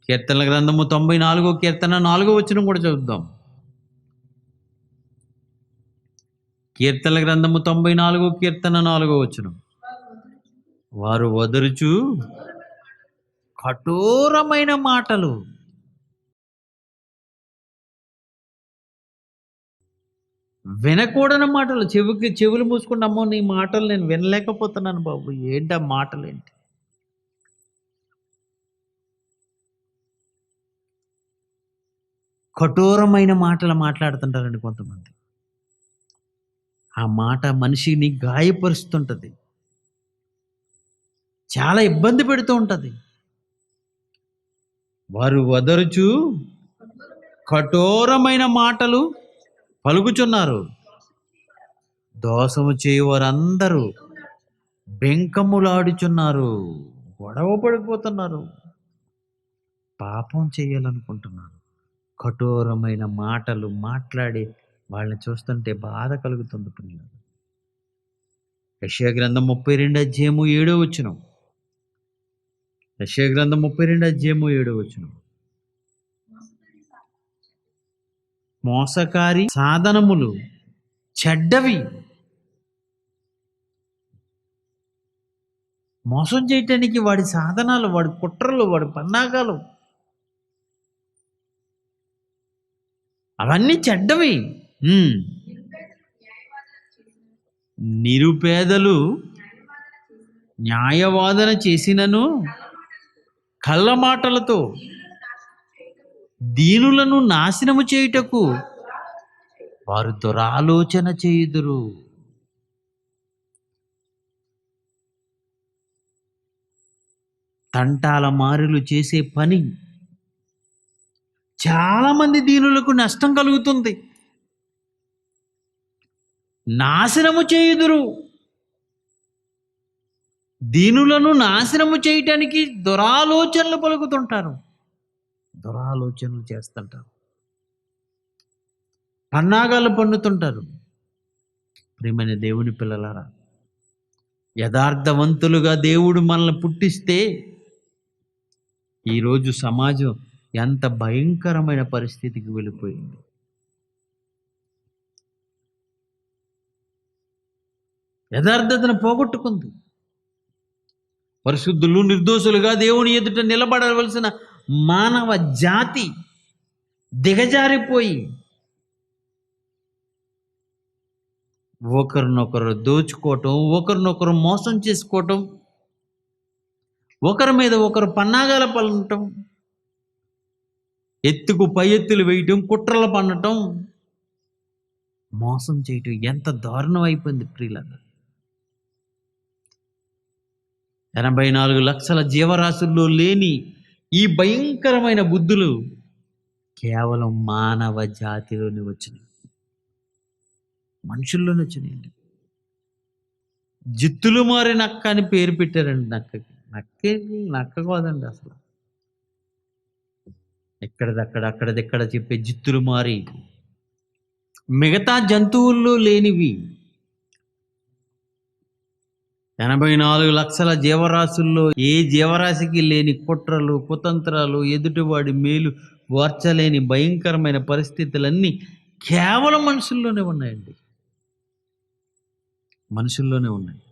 కీర్తనల గ్రంథము 94 కీర్తన 4 వచనం కూడా చదువుదాం. కీర్తనల గ్రంథము 94 కీర్తన 4 వచనం. వారు వదరుచు కఠోరమైన మాటలు. వినకూడని మాటలు. చెవులు మూసుకుంటే, అమ్మో నీ మాటలు నేను వినలేకపోతున్నాను బాబు, ఏంటి ఆ మాటలు ఏంటి? కఠోరమైన మాటలు మాట్లాడుతుంటారండి కొంతమంది. ఆ మాట మనిషిని గాయపరుస్తుంటది, చాలా ఇబ్బంది పెడుతూ ఉంటది. వారు వదరుచు కఠోరమైన మాటలు పలుకుచున్నారు. దోషము చేయవారందరూ బెంకములాడుచున్నారు, గొడవ పడిపోతున్నారు, పాపం చేయాలనుకుంటున్నారు. కఠోరమైన మాటలు మాట్లాడి వాళ్ళని చూస్తుంటే బాధ కలుగుతుంది. పిల్లలు, యెషయా గ్రంథం 32 అధ్యాయము 7 వచనం. యెషయా గ్రంథం 32 అధ్యాయము 7 వచనం. మోసకారి సాధనములు చెడ్డవి. మోసం చేయటానికి వాడి సాధనాలు, వాడి కుట్రలు, వాడి పన్నాగాలు అవన్నీ చెడ్డవి. నిరుపేదలు న్యాయవాదన చేసినను కళ్ళ మాటలతో దీనులను నాశనము చేయుటకు వారు దురాలోచన చేయుదురు. తంటాల మారులు చేసే పని చాలా మంది దీనులకు నష్టం కలుగుతుంది. నాశనము చేయుదురు. దీనులను నాశనము చేయటానికి దురాలోచనలు పలుకుతుంటారు, దురాలోచనలు చేస్తుంటారు, పన్నాగాలు పన్నుతుంటారు. ప్రియమైన దేవుని పిల్లలారా, యథార్థవంతులుగా దేవుడు మనల్ని పుట్టిస్తే ఈరోజు సమాజం ఎంత భయంకరమైన పరిస్థితికి వెళ్ళిపోయింది. యథార్థతను పోగొట్టుకుంది. పరిశుద్ధులు నిర్దోషులుగా దేవుని ఎదుట నిలబడవలసిన మానవ జాతి దిగజారిపోయి ఒకరినొకరు దోచుకోవటం, ఒకరినొకరు మోసం చేసుకోవటం, ఒకరి మీద ఒకరు పన్నాగాల పలటం, ఎత్తుకు పై ఎత్తులు వేయటం, కుట్రలు పన్నటం, మోసం చేయటం ఎంత దారుణం అయిపోయింది ప్రియులారా. 84 లక్షల జీవరాశుల్లో లేని ఈ భయంకరమైన బుద్ధులు కేవలం మానవ జాతిలోని వచ్చినాయి, మనుషుల్లోనే వచ్చినాయండి. జిత్తులు మారి నక్క అని పేరు పెట్టారండి నక్కకి. నక్క కాదండి అసలు. అక్కడిదక్కడ చెప్పే జిత్తులు మారి మిగతా జంతువుల్లో లేనివి 84 లక్షల జీవరాశుల్లో ఏ జీవరాశికి లేని కుట్రలు, కుతంత్రాలు, ఎదుటివాడి మేలు ఓర్చలేని భయంకరమైన పరిస్థితులన్నీ కేవలం మనుషుల్లోనే ఉన్నాయండి. మనుషుల్లోనే ఉన్నాయి.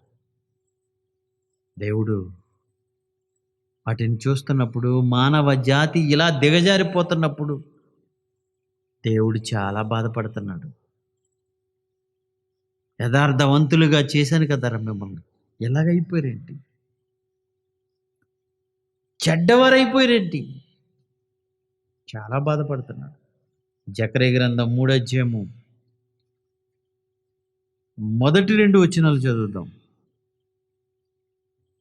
దేవుడు వాటిని చూస్తున్నప్పుడు, మానవ జాతి ఇలా దిగజారిపోతున్నప్పుడు దేవుడు చాలా బాధపడుతున్నాడు. యథార్థవంతులుగా చేశాను కదరా మిమ్మల్ని, ఎలాగైపోయారేంటి, చెడ్డవారైపోయారేంటి, చాలా బాధపడుతున్నాడు. జకర్యా గ్రంథం 3వ అధ్యాయము మొదటి 2 వచనాలు చదువుదాం.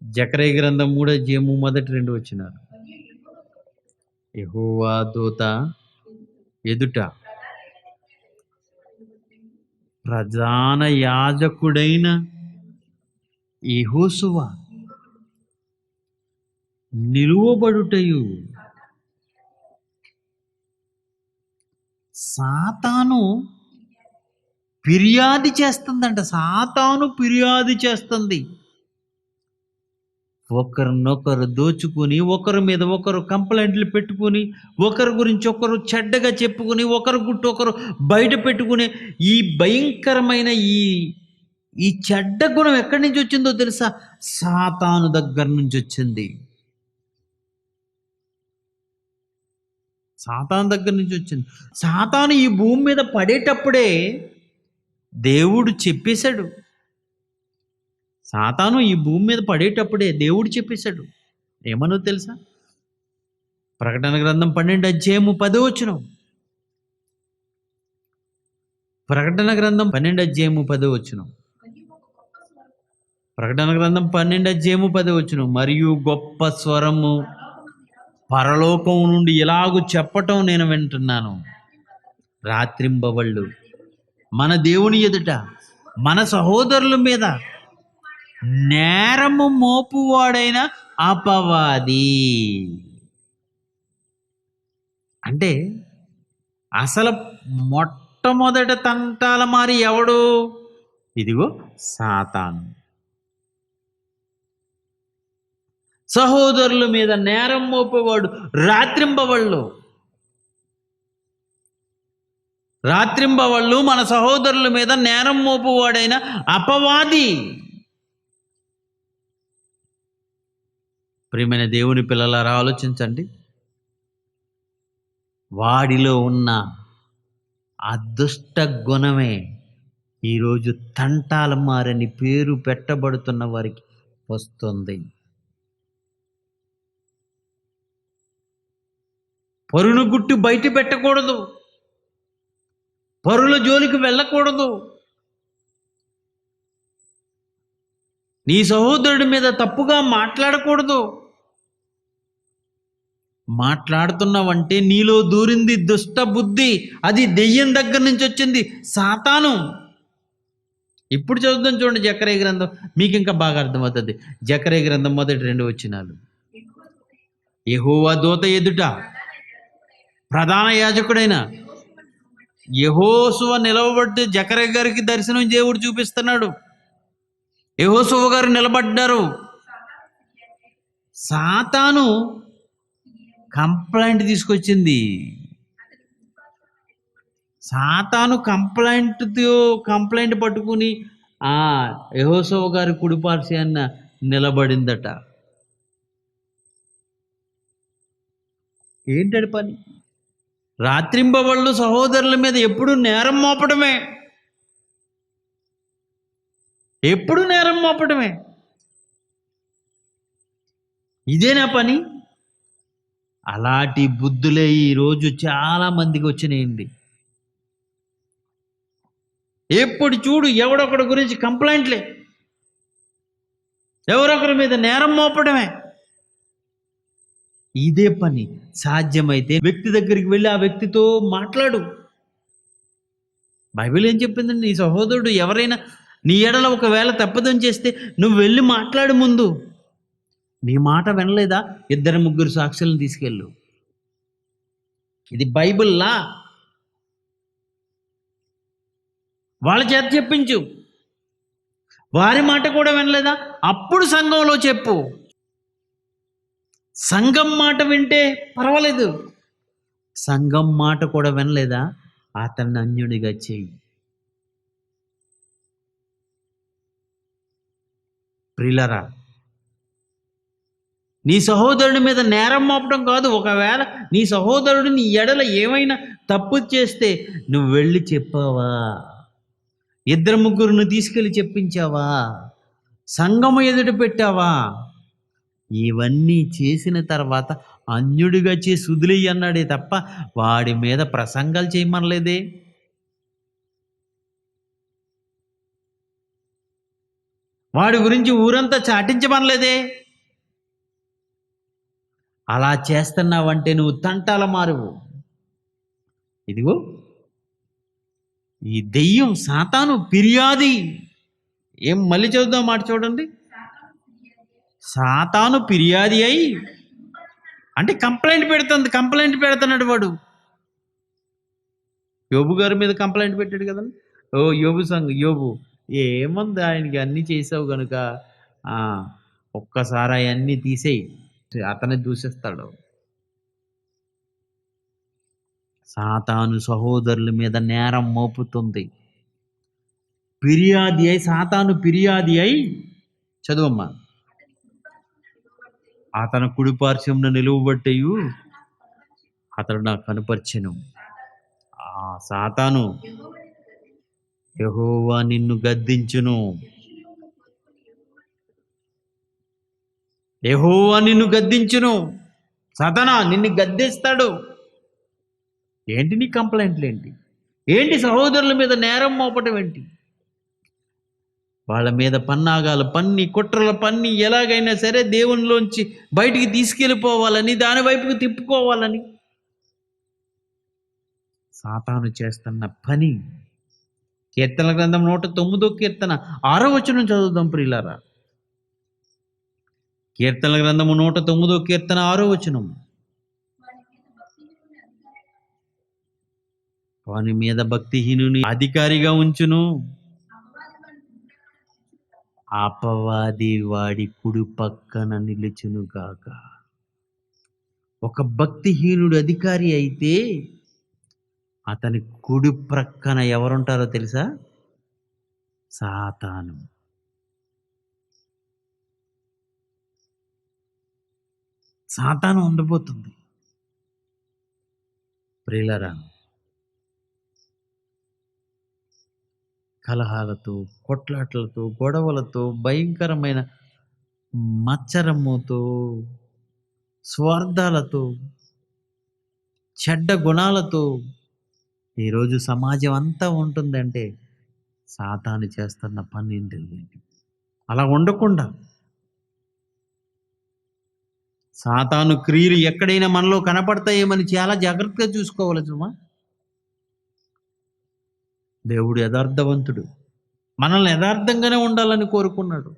జకర్యా గ్రంథం 3వ అధ్యాయము మొదటి 2 వచనాలు. యెహోవా దూత ఎదుట ప్రధాన యాజకుడైన యెహోషువ నిలువబడుటయు సాతాను ఫిర్యాదు చేస్తుందంట. సాతాను ఫిర్యాదు చేస్తుంది. ఒకరినొకరు దోచుకుని, ఒకరి మీద ఒకరు కంప్లైంట్లు పెట్టుకుని, ఒకరి గురించి ఒకరు చెడ్డగా చెప్పుకుని, ఒకరి గుట్టు ఒకరు బయట పెట్టుకుని, ఈ భయంకరమైన ఈ చెడ్డ గుణం ఎక్కడి నుంచి వచ్చిందో తెలుసా? సాతాను దగ్గర నుంచి వచ్చింది. సాతాను దగ్గర నుంచి వచ్చింది. సాతాను ఈ భూమి మీద పడేటప్పుడే దేవుడు చెప్పేశాడు. సాతాను ఈ భూమి మీద పడేటప్పుడే దేవుడు చెప్పేశాడు. ఏమనో తెలుసా? ప్రకటన గ్రంథం 12వ అధ్యాయము 10వ వచనం. ప్రకటన గ్రంథం 12వ అధ్యాయము 10వ వచనం. ప్రకటన గ్రంథం 12వ అధ్యాయము 10వ వచనం. మరియు గొప్ప స్వరము పరలోకం నుండి ఇలాగు చెప్పటం నేను వింటున్నాను. రాత్రింబవళ్ళు మన దేవుని ఎదుట మన సహోదరుల మీద నేరము మోపువాడైన అపవాది. అంటే అసలు మొట్టమొదట తంటాల మారి ఎవడు? ఇదిగో సాతాను. సహోదరుల మీద నేరం మోపేవాడు రాత్రింబవళ్ళు మన సహోదరుల మీద నేరం మోపువాడైన అపవాది. ప్రియమైన దేవుని పిల్లలారా, ఆలోచించండి. వాడిలో ఉన్న ఆ దుష్ట గుణమే ఈరోజు తంటాల మారని పేరు పెట్టబడుతున్న వారికి వస్తుంది. పరును గుట్టు బయట పెట్టకూడదు, పరుల జోలికి వెళ్ళకూడదు, నీ సహోదరుడి మీద తప్పుగా మాట్లాడకూడదు. మాట్లాడుతున్నావంటే నీలో దూరింది దుష్ట బుద్ధి. అది దెయ్యం దగ్గర నుంచి వచ్చింది, సాతాను. ఇప్పుడు చదువుతాం చూడండి జకర్యా గ్రంథం, మీకు ఇంకా బాగా అర్థమవుతుంది. జకర్యా గ్రంథం మొదటి 2 వచనాలు. యెహోవా దూత ఎదుట ప్రధాన యాజకుడైన యెహోషువ నిలవబట్టి జకర్యా గారికి దర్శనం దేవుడు చూపిస్తున్నాడు. యెహోషువ గారు నిలబడ్డారు. సాతాను కంప్లైంట్ తీసుకొచ్చింది. సాతాను కంప్లైంట్ పట్టుకుని యెహోషువ గారి కుడిపార్శ్వాన నిలబడిందట. ఏంటడి పని? రాత్రింబవళ్ళు సహోదరుల మీద ఎప్పుడు నేరం మోపడమే, ఎప్పుడు నేరం మోపడమే. ఇదేనా పని? అలాంటి బుద్ధులే ఈరోజు చాలా మందికి వచ్చినాయండి. ఎప్పుడు చూడు ఎవడొకడి గురించి కంప్లైంట్లే, ఎవరొకరి మీద నేరం మోపడమే, ఇదే పని. సాధ్యమైతే వ్యక్తి దగ్గరికి వెళ్ళి ఆ వ్యక్తితో మాట్లాడు. బైబిల్ ఏం చెప్పిందండి? నీ సహోదరుడు ఎవరైనా నీ ఎడల ఒకవేళ తప్పిదం చేస్తే నువ్వు వెళ్ళి మాట్లాడు ముందు. నీ మాట వినలేదా? 2, 3 సాక్షులను తీసుకెళ్ళు. ఇది బైబిల్‌లా. వాళ్ళ చేత చెప్పించు. వారి మాట కూడా వినలేదా? అప్పుడు సంఘంలో చెప్పు. సంఘం మాట వింటే పర్వాలేదు. సంఘం మాట కూడా వినలేదా? అతన్ని అన్యుడిగా చెయ్యి. ప్రియులారా, నీ సహోదరుడి మీద నేరం మోపడం కాదు. ఒకవేళ నీ సహోదరుడు నీ ఎడల ఏమైనా తప్పు చేస్తే నువ్వు వెళ్ళి చెప్పావా? 2, 3 తీసుకెళ్ళి చెప్పించావా? సంఘము ఎదుట పెట్టావా? ఇవన్నీ చేసిన తర్వాత అన్యుడిగా చేసి వదిలేయి అన్నాడే తప్ప వాడి మీద ప్రసంగాలు చేయమనలేదే. వాడి గురించి ఊరంతా చాటించమనలేదే. అలా చేస్తున్నావంటే నువ్వు తంటాల మారువు. ఇదిగో ఈ దెయ్యం సాతాను ఫిర్యాది. ఏం మళ్ళీ చదువుదాం మాట చూడండి. సాతాను ఫిర్యాది అయి అంటే కంప్లైంట్ పెడుతున్నాడు వాడు. యోబు గారి మీద కంప్లైంట్ పెట్టాడు కదండి. ఓ యోబు ఏముంది, ఆయనకి అన్నీ చేసావు గనుక ఆ ఒక్కసారి అవన్నీ తీసేయి, అతనే దూషిస్తాడు. సాతాను సహోదరుల మీద నేరం మోపుతుంది. సాతాను ఫిర్యాది అయి చదువమ్మా. అతను కుడిపార్శ్వమున నిలువబట్టయు అతడు నాకు కనుపర్చెను. సాతాను యెహోవా నిన్ను గద్దించును. యెహోవా నిన్ను గద్దించును. సాతానా నిన్ను గద్దిస్తాడు. ఏంటి నీ కంప్లైంట్లు ఏంటి? ఏంటి సహోదరుల మీద నేరం మోపటం ఏంటి? వాళ్ళ మీద పన్నాగాలు పన్ని, కుట్రలు పన్ని, ఎలాగైనా సరే దేవునిలోంచి బయటికి తీసుకెళ్ళిపోవాలని, దాని వైపుకు తిప్పుకోవాలని సాతాను చేస్తున్న పని. కీర్తనల గ్రంథం 109వ కీర్తన 6వ వచనం చదువుదాం ప్రియులారా. కీర్తనల గ్రంథము 109వ కీర్తన 6వ వచనం. వాని మీద భక్తిహీనుని అధికారిగా ఉంచును, అపవాది వాడి కుడి పక్కన నిలుచును గాక. ఒక భక్తిహీనుడు అధికారి అయితే అతని కుడి ప్రక్కన ఎవరుంటారో తెలుసా? సాతాను. సాతాను ఉండబోతుంది. ప్రియులారా, కలహాలతో, కొట్లాట్లతో, గొడవలతో, భయంకరమైన మత్సరముతో, స్వార్థాలతో, చెడ్డ గుణాలతో ఈరోజు సమాజం అంతా ఉంటుందంటే సాతాను చేస్తున్న పని ఏంటి? అలా ఉండకుండా సాతాను క్రియలు ఎక్కడైనా మనలో కనపడతాయేమని చాలా జాగ్రత్తగా చూసుకోవాలి సుమా. దేవుడు యథార్థవంతుడు. మనల్ని యథార్థంగానే ఉండాలని కోరుకున్నాడు.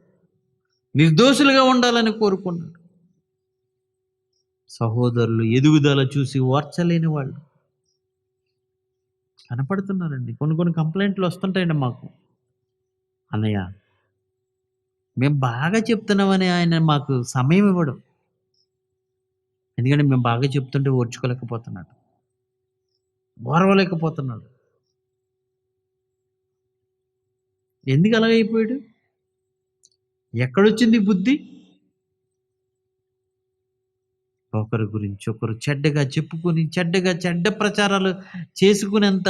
నిర్దోషులుగా ఉండాలని కోరుకున్నాడు. సహోదరులు ఎదుగుదల చూసి ఓర్చలేని వాళ్ళు కనపడుతున్నారండి. కొన్ని కంప్లైంట్లు వస్తుంటాయండి మాకు. అన్నయ్య, మేము బాగా చెప్తున్నామని ఆయన మాకు సమయం ఇవ్వడం. ఎందుకంటే మేము బాగా చెప్తుంటే ఓర్చుకోలేకపోతున్నాడు, ఓర్వలేకపోతున్నాడు. ఎందుకు అలాగైపోయాడు? ఎక్కడొచ్చింది బుద్ధి? ఒకరి గురించి ఒకరు చెడ్డగా చెప్పుకొని, చెడ్డ ప్రచారాలు చేసుకునేంత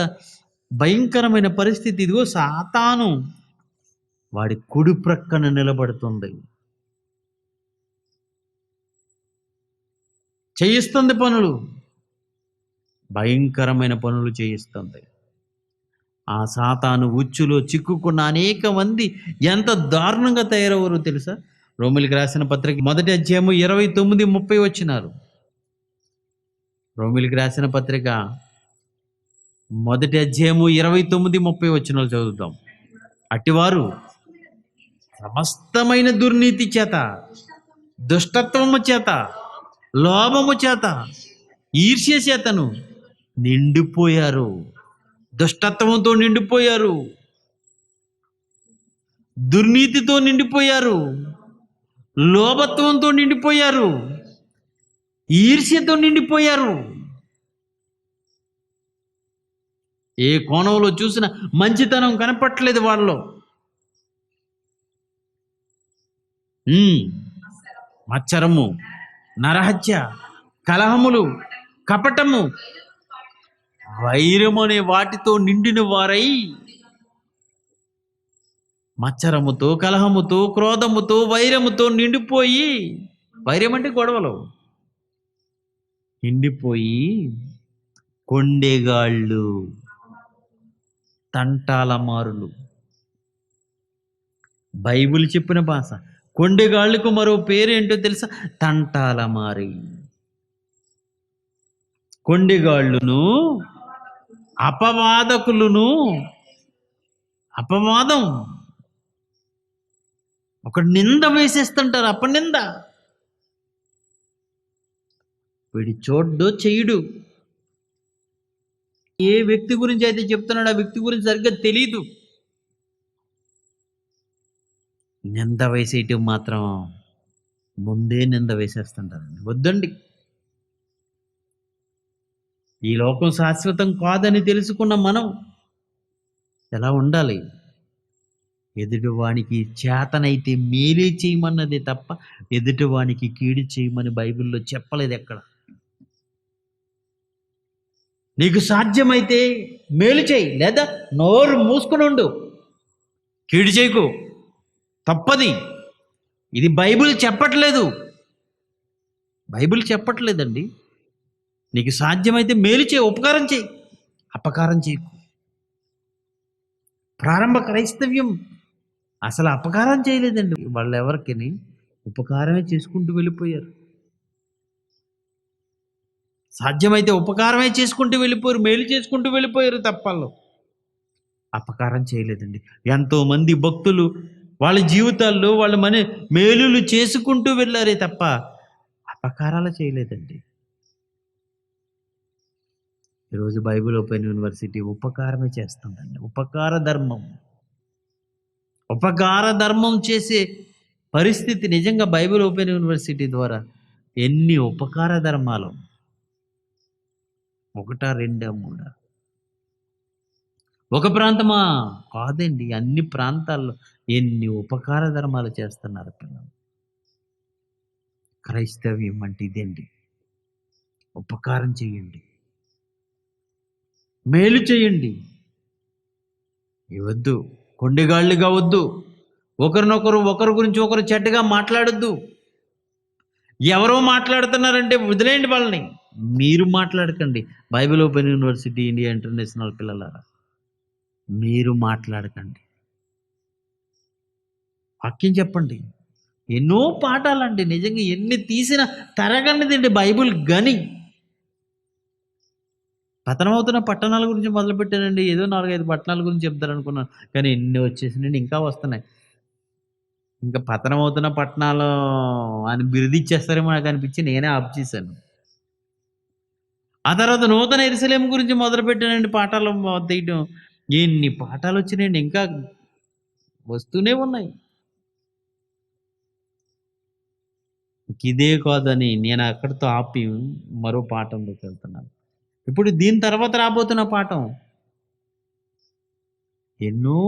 భయంకరమైన పరిస్థితి. ఇదిగో సాతాను వాడి కుడి ప్రక్కన నిలబడుతుంది. చేయిస్తుంది పనులు. భయంకరమైన పనులు చేయిస్తుంది. ఆ సాతాను ఉచ్చులో చిక్కుకున్న అనేక మంది ఎంత దారుణంగా తయారవ్వరో తెలుసా? రోమీయులకు రాసిన పత్రిక 1 అధ్యాయము 29, 30 వచనాలు. రోమీయులకు రాసిన పత్రిక 1 అధ్యాయము 29, 30 వచనాలు చదువుతాం. అట్టివారు సమస్తమైన దుర్నీతి చేత, దుష్టత్వము చేత, లోభము చేత, ఈర్ష్య చేతను నిండిపోయారు. దుష్టత్వంతో నిండిపోయారు, దుర్నీతితో నిండిపోయారు, లోభత్వంతో నిండిపోయారు, ఈర్ష్యతో నిండిపోయారు. ఏ కోణంలో చూసినా మంచితనం కనపట్లేదు వాళ్ళలో. మచ్చరము, నరహత్య, కలహములు, కపటము, వైరము అనే వాటితో నిండిన వారై, మచ్చరముతో, కలహముతో, క్రోధముతో, వైరముతో నిండిపోయి, వైరం అంటే గొడవలు, నిండిపోయి కొండెగాళ్ళు, తంటాలమారులు. బైబిల్ చెప్పిన భాష. కొండెగాళ్ళకు మరో పేరేంటో తెలుసా? తంటాలమారి. కొండెగాళ్ళును, అపవాదకులను. అపవాదం ఒక నింద వేసేస్తుంటారు, అపనింద. వీడి చూడ్డు చెయ్యడు. ఏ వ్యక్తి గురించి అయితే చెప్తున్నాడు ఆ వ్యక్తి గురించి సరిగ్గా తెలీదు. నింద వేసేయటం మాత్రం ముందే నింద వేసేస్తుంటారండి. వద్దండి. ఈ లోకం శాశ్వతం కాదని తెలుసుకున్న మనం ఎలా ఉండాలి? ఎదుటివానికి చేతనైతే మేలే చేయమన్నదే తప్ప ఎదుటివానికి కీడు చేయమని బైబిల్లో చెప్పలేదు ఎక్కడ. నీకు సాధ్యమైతే మేలు చేయి, లేదా నోరు మూసుకుని ఉండు, కీడు చేయకు. తప్పది. ఇది బైబిల్ చెప్పట్లేదు. బైబిల్ చెప్పట్లేదండి. నీకు సాధ్యమైతే మేలు చేయి, ఉపకారం చేయి, అపకారం చేయకు. ప్రారంభ క్రైస్తవ్యం అసలు అపకారం చేయలేదండి. వాళ్ళు ఎవరికి ఉపకారమే చేసుకుంటూ వెళ్ళిపోయారు. సాధ్యమైతే ఉపకారమే చేసుకుంటూ వెళ్ళిపోయారు, మేలు చేసుకుంటూ వెళ్ళిపోయారు తప్పల్లో. అపకారం చేయలేదండి. ఎంతోమంది భక్తులు వాళ్ళ జీవితాల్లో వాళ్ళ మేలులు చేసుకుంటూ వెళ్ళారే తప్ప అపకారాలు చేయలేదండి. ఈరోజు బైబిల్ ఓపెన్ యూనివర్సిటీ ఉపకారమే చేస్తుందండి. ఉపకార ధర్మం చేసే పరిస్థితి నిజంగా బైబిల్ ఓపెన్ యూనివర్సిటీ ద్వారా ఎన్ని ఉపకార ధర్మాలు, 1, 2, 3. ఒక ప్రాంతమా కాదండి, అన్ని ప్రాంతాల్లో ఎన్ని ఉపకార ధర్మాలు చేస్తున్నారు పిల్లలు. క్రైస్తవ్యం అంటే ఇదేండి. ఉపకారం చేయండి, మేలు చేయండి. ఇవద్దు, కొండెగాళ్ళుగా వద్దు. ఒకరి గురించి ఒకరు చెడ్డగా మాట్లాడొద్దు. ఎవరో మాట్లాడుతున్నారంటే వదిలేయండి వాళ్ళని. మీరు మాట్లాడకండి. Bible open university India international పిల్లలారా, మీరు మాట్లాడకండి. వాక్యం చెప్పండి. ఎన్నో పాఠాలండి, నిజంగా ఎన్ని తీసిన తరగనిదండి బైబిల్ గని. పతనమవుతున్న పట్టణాల గురించి మొదలుపెట్టానండి. ఏదో 4, 5 పట్టణాల గురించి చెప్తారనుకున్నాను, కానీ ఎన్ని వచ్చేసినాయండి, ఇంకా వస్తున్నాయి. ఇంకా పతనమవుతున్న పట్టణాలు అని బిరుదిచ్చేస్తారేమో నాకు అనిపించి నేనే ఆఫ్ చేశాను. ఆ తర్వాత నూతన యెరూషలేము గురించి మొదలుపెట్టానండి పాఠాలు తీయటం. ఎన్ని పాఠాలు వచ్చినాయండి, ఇంకా వస్తూనే ఉన్నాయి. ఇదే కాదని నేను అక్కడితో ఆపి మరో పాఠంలోకి వెళ్తున్నాను. ఇప్పుడు దీని తర్వాత రాబోతున్న పాఠం ఎన్నో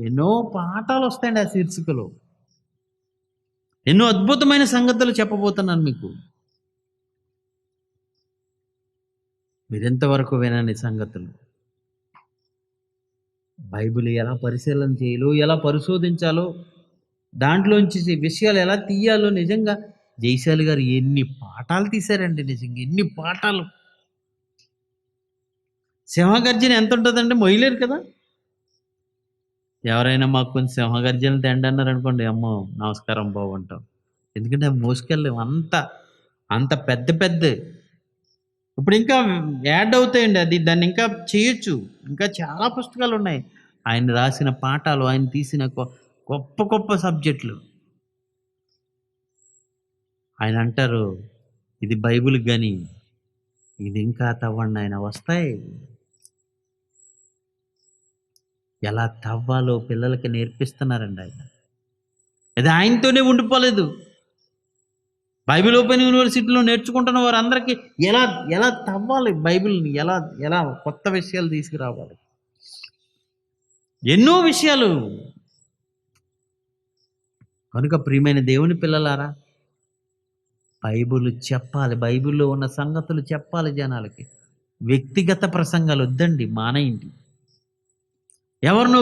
ఎన్నో పాఠాలు వస్తాయండి ఆ శీర్షికలో. ఎన్నో అద్భుతమైన సంగతులు చెప్పబోతున్నాను మీకు. మీరెంతవరకు వినని సంగతులు. బైబిల్ ఎలా పరిశీలన చేయాలో, ఎలా పరిశోధించాలో, దాంట్లోంచి విషయాలు ఎలా తీయాలో నిజంగా జైశాలి గారు ఎన్ని పాఠాలు తీశారండి నిజంగా. ఎన్ని పాఠాలు. సింహగర్జన ఎంతుంటదండి? మొయ్యలేరు కదా! ఎవరైనా మాకు కొంచెం సింహగర్జనలు తేండి అన్నారనుకోండి, అమ్మో! నమస్కారం బాబు అంటాం. ఎందుకంటే అవి మోసుకెళ్ళలేం. అంత పెద్ద పెద్దయి. ఇప్పుడు ఇంకా యాడ్ అవుతాయండి. దాన్ని ఇంకా చేయొచ్చు. ఇంకా చాలా పుస్తకాలున్నాయి. ఆయన రాసిన పాఠాలు, ఆయన తీసిన గొప్ప గొప్ప సబ్జెక్టులు. ఆయన అంటారు, ఇది బైబిల్‌కి గాని, ఇది ఇంకా తవ్వండి నాయన వస్తాయి. ఎలా తవ్వాలో పిల్లలకి నేర్పిస్తున్నారండి ఆయన. అది ఆయనతోనే ఉండిపోలేదు. బైబిల్ ఓపెన్ యూనివర్సిటీలో నేర్చుకుంటున్న వారందరికీ ఎలా ఎలా తవ్వాలి బైబిల్‌ని, ఎలా ఎలా కొత్త విషయాలు తీసుకురావాలి. ఎన్నో విషయాలు. కనుక ప్రియమైన దేవుని పిల్లలారా, బైబిల్ చెప్పాలి. బైబిల్‌లో ఉన్న సంగతులు చెప్పాలి జనాలకి. వ్యక్తిగత ప్రసంగాలొద్దండి, మానేయండి. ఎవరినో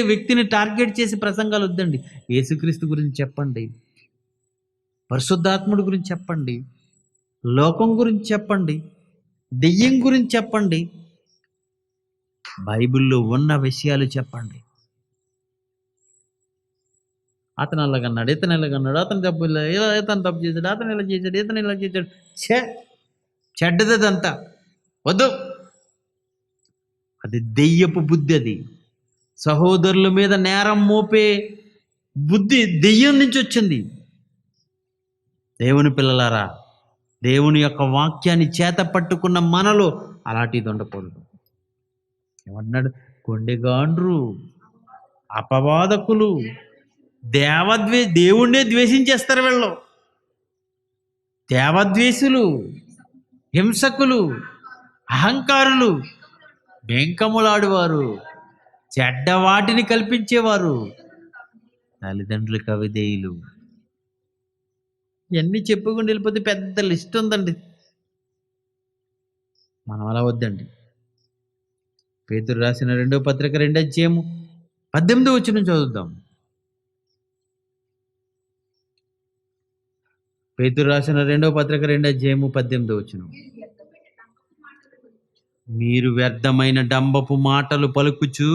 వ్యక్తిని టార్గెట్ చేసి ప్రసంగాలొద్దండి. యేసుక్రీస్తు గురించి చెప్పండి. పరిశుద్ధాత్ముడి గురించి చెప్పండి. లోకం గురించి చెప్పండి. దెయ్యం గురించి చెప్పండి. బైబిల్‌లో ఉన్న విషయాలు చెప్పండి. అతను అలాగన్నాడు, ఇతను ఇలాగన్నాడు, అతను తప్పు ఇలా ఇతను తప్పు చేశాడు, అతను ఇలా చేశాడు, ఇతను ఇలా చేశాడు. ఛే! చెడ్డదదంతా. వద్దు. అది దెయ్యపు బుద్ధి అది. సహోదరుల మీద నేరం మోపే బుద్ధి దెయ్యం నుంచి వచ్చింది. దేవుని పిల్లలారా, దేవుని యొక్క వాక్యాన్ని చేత పట్టుకున్న మనలో అలాంటిది ఉండకూడదు. ఏమంటున్నాడు? కొండెగాండ్రు, అపవాదకులు, దేవుణ్ణే ద్వేషించేస్తారు వీళ్ళు. దేవద్వేషులు, హింసకులు, అహంకారులు, బెంకములాడువారు, చెడ్డ వాటిని కల్పించేవారు, తల్లిదండ్రులకు అవిధేయులు. ఇవన్నీ చెప్పుకుంటూ వెళ్ళిపోతే పెద్ద లిస్ట్ ఉందండి. మనం అలా వద్దండి. పేతురు రాసిన 2వ పత్రిక 2వ అధ్యాయము 18వ వచనం చదువుదాం. పేతురు రాసిన 2వ పత్రిక 2వ అధ్యాయము 18వ వచనం. మీరు వ్యర్థమైన డంబపు మాటలు పలుకుచు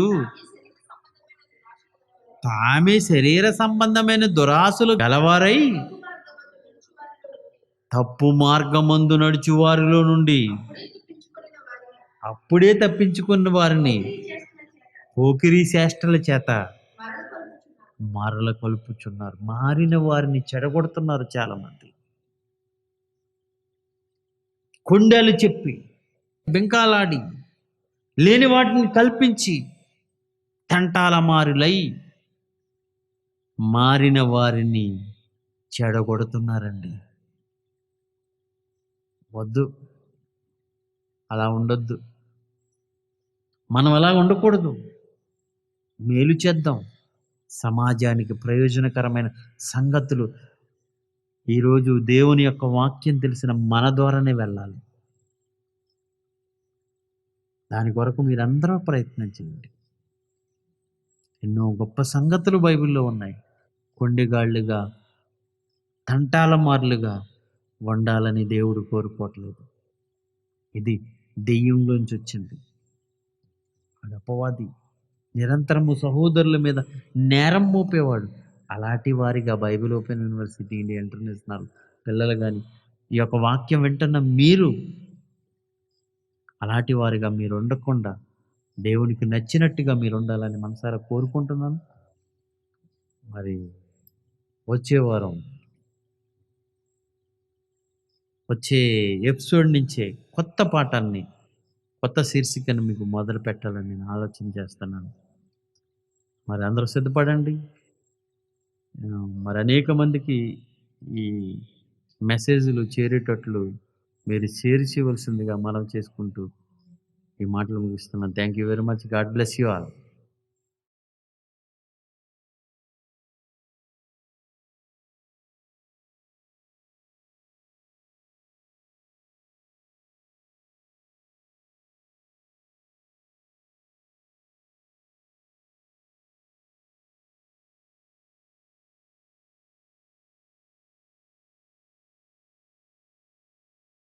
తామే శరీర సంబంధమైన దురాశలు గలవారై తప్పు మార్గమందు నడుచు వారిలో నుండి అప్పుడే తప్పించుకున్న వారిని పోకిరీ చేష్టల చేత మరల కలుపుచున్నారు. మారిన వారిని చెడగొడుతున్నారు చాలా మంది. కొండలు చెప్పి, బెంకాలాడి, లేని వాటిని కల్పించి తంటాల మారులై మారిన వారిని చెడగొడుతున్నారండి. వద్దు, అలా ఉండొద్దు. మనం అలా ఉండకూడదు. మేలు చేద్దాం. సమాజానికి ప్రయోజనకరమైన సంగతులు ఈరోజు దేవుని యొక్క వాక్యం తెలిసిన మన ద్వారానే వెళ్ళాలి. దాని కొరకు మీరందరూ ప్రయత్నం చేయండి. ఎన్నో గొప్ప సంగతులు బైబిల్లో ఉన్నాయి. కొండెగాళ్ళుగా, తంటాల మారులుగా వండాలని దేవుడు కోరుకోవట్లేదు. ఇది దెయ్యంలోంచి వచ్చింది. అది అపవాది. నిరంతరము సహోదరుల మీద నేరం మోపేవాడు. అలాంటి వారిగా Bible open university, India international పిల్లలు కానీ, ఈ యొక్క వాక్యం వింటున్న మీరు అలాంటి వారిగా మీరు ఉండకుండా దేవునికి నచ్చినట్టుగా మీరు ఉండాలని మనసారా కోరుకుంటున్నాను. మరి వచ్చే వారం వచ్చే ఎపిసోడ్ నుంచే కొత్త పాఠాన్ని, కొత్త శీర్షికను మీకు మొదలు పెట్టాలని నేను ఆలోచన చేస్తున్నాను. మరి అందరూ సిద్ధపడండి. మరి అనేక మందికి ఈ మెసేజ్‌లు చేరేటట్లు మీరు షేర్ చేయవలసిందిగా మనవి చేసుకుంటూ ఈ మాటలు ముగిస్తున్నాను. Thank you very much. God bless you all.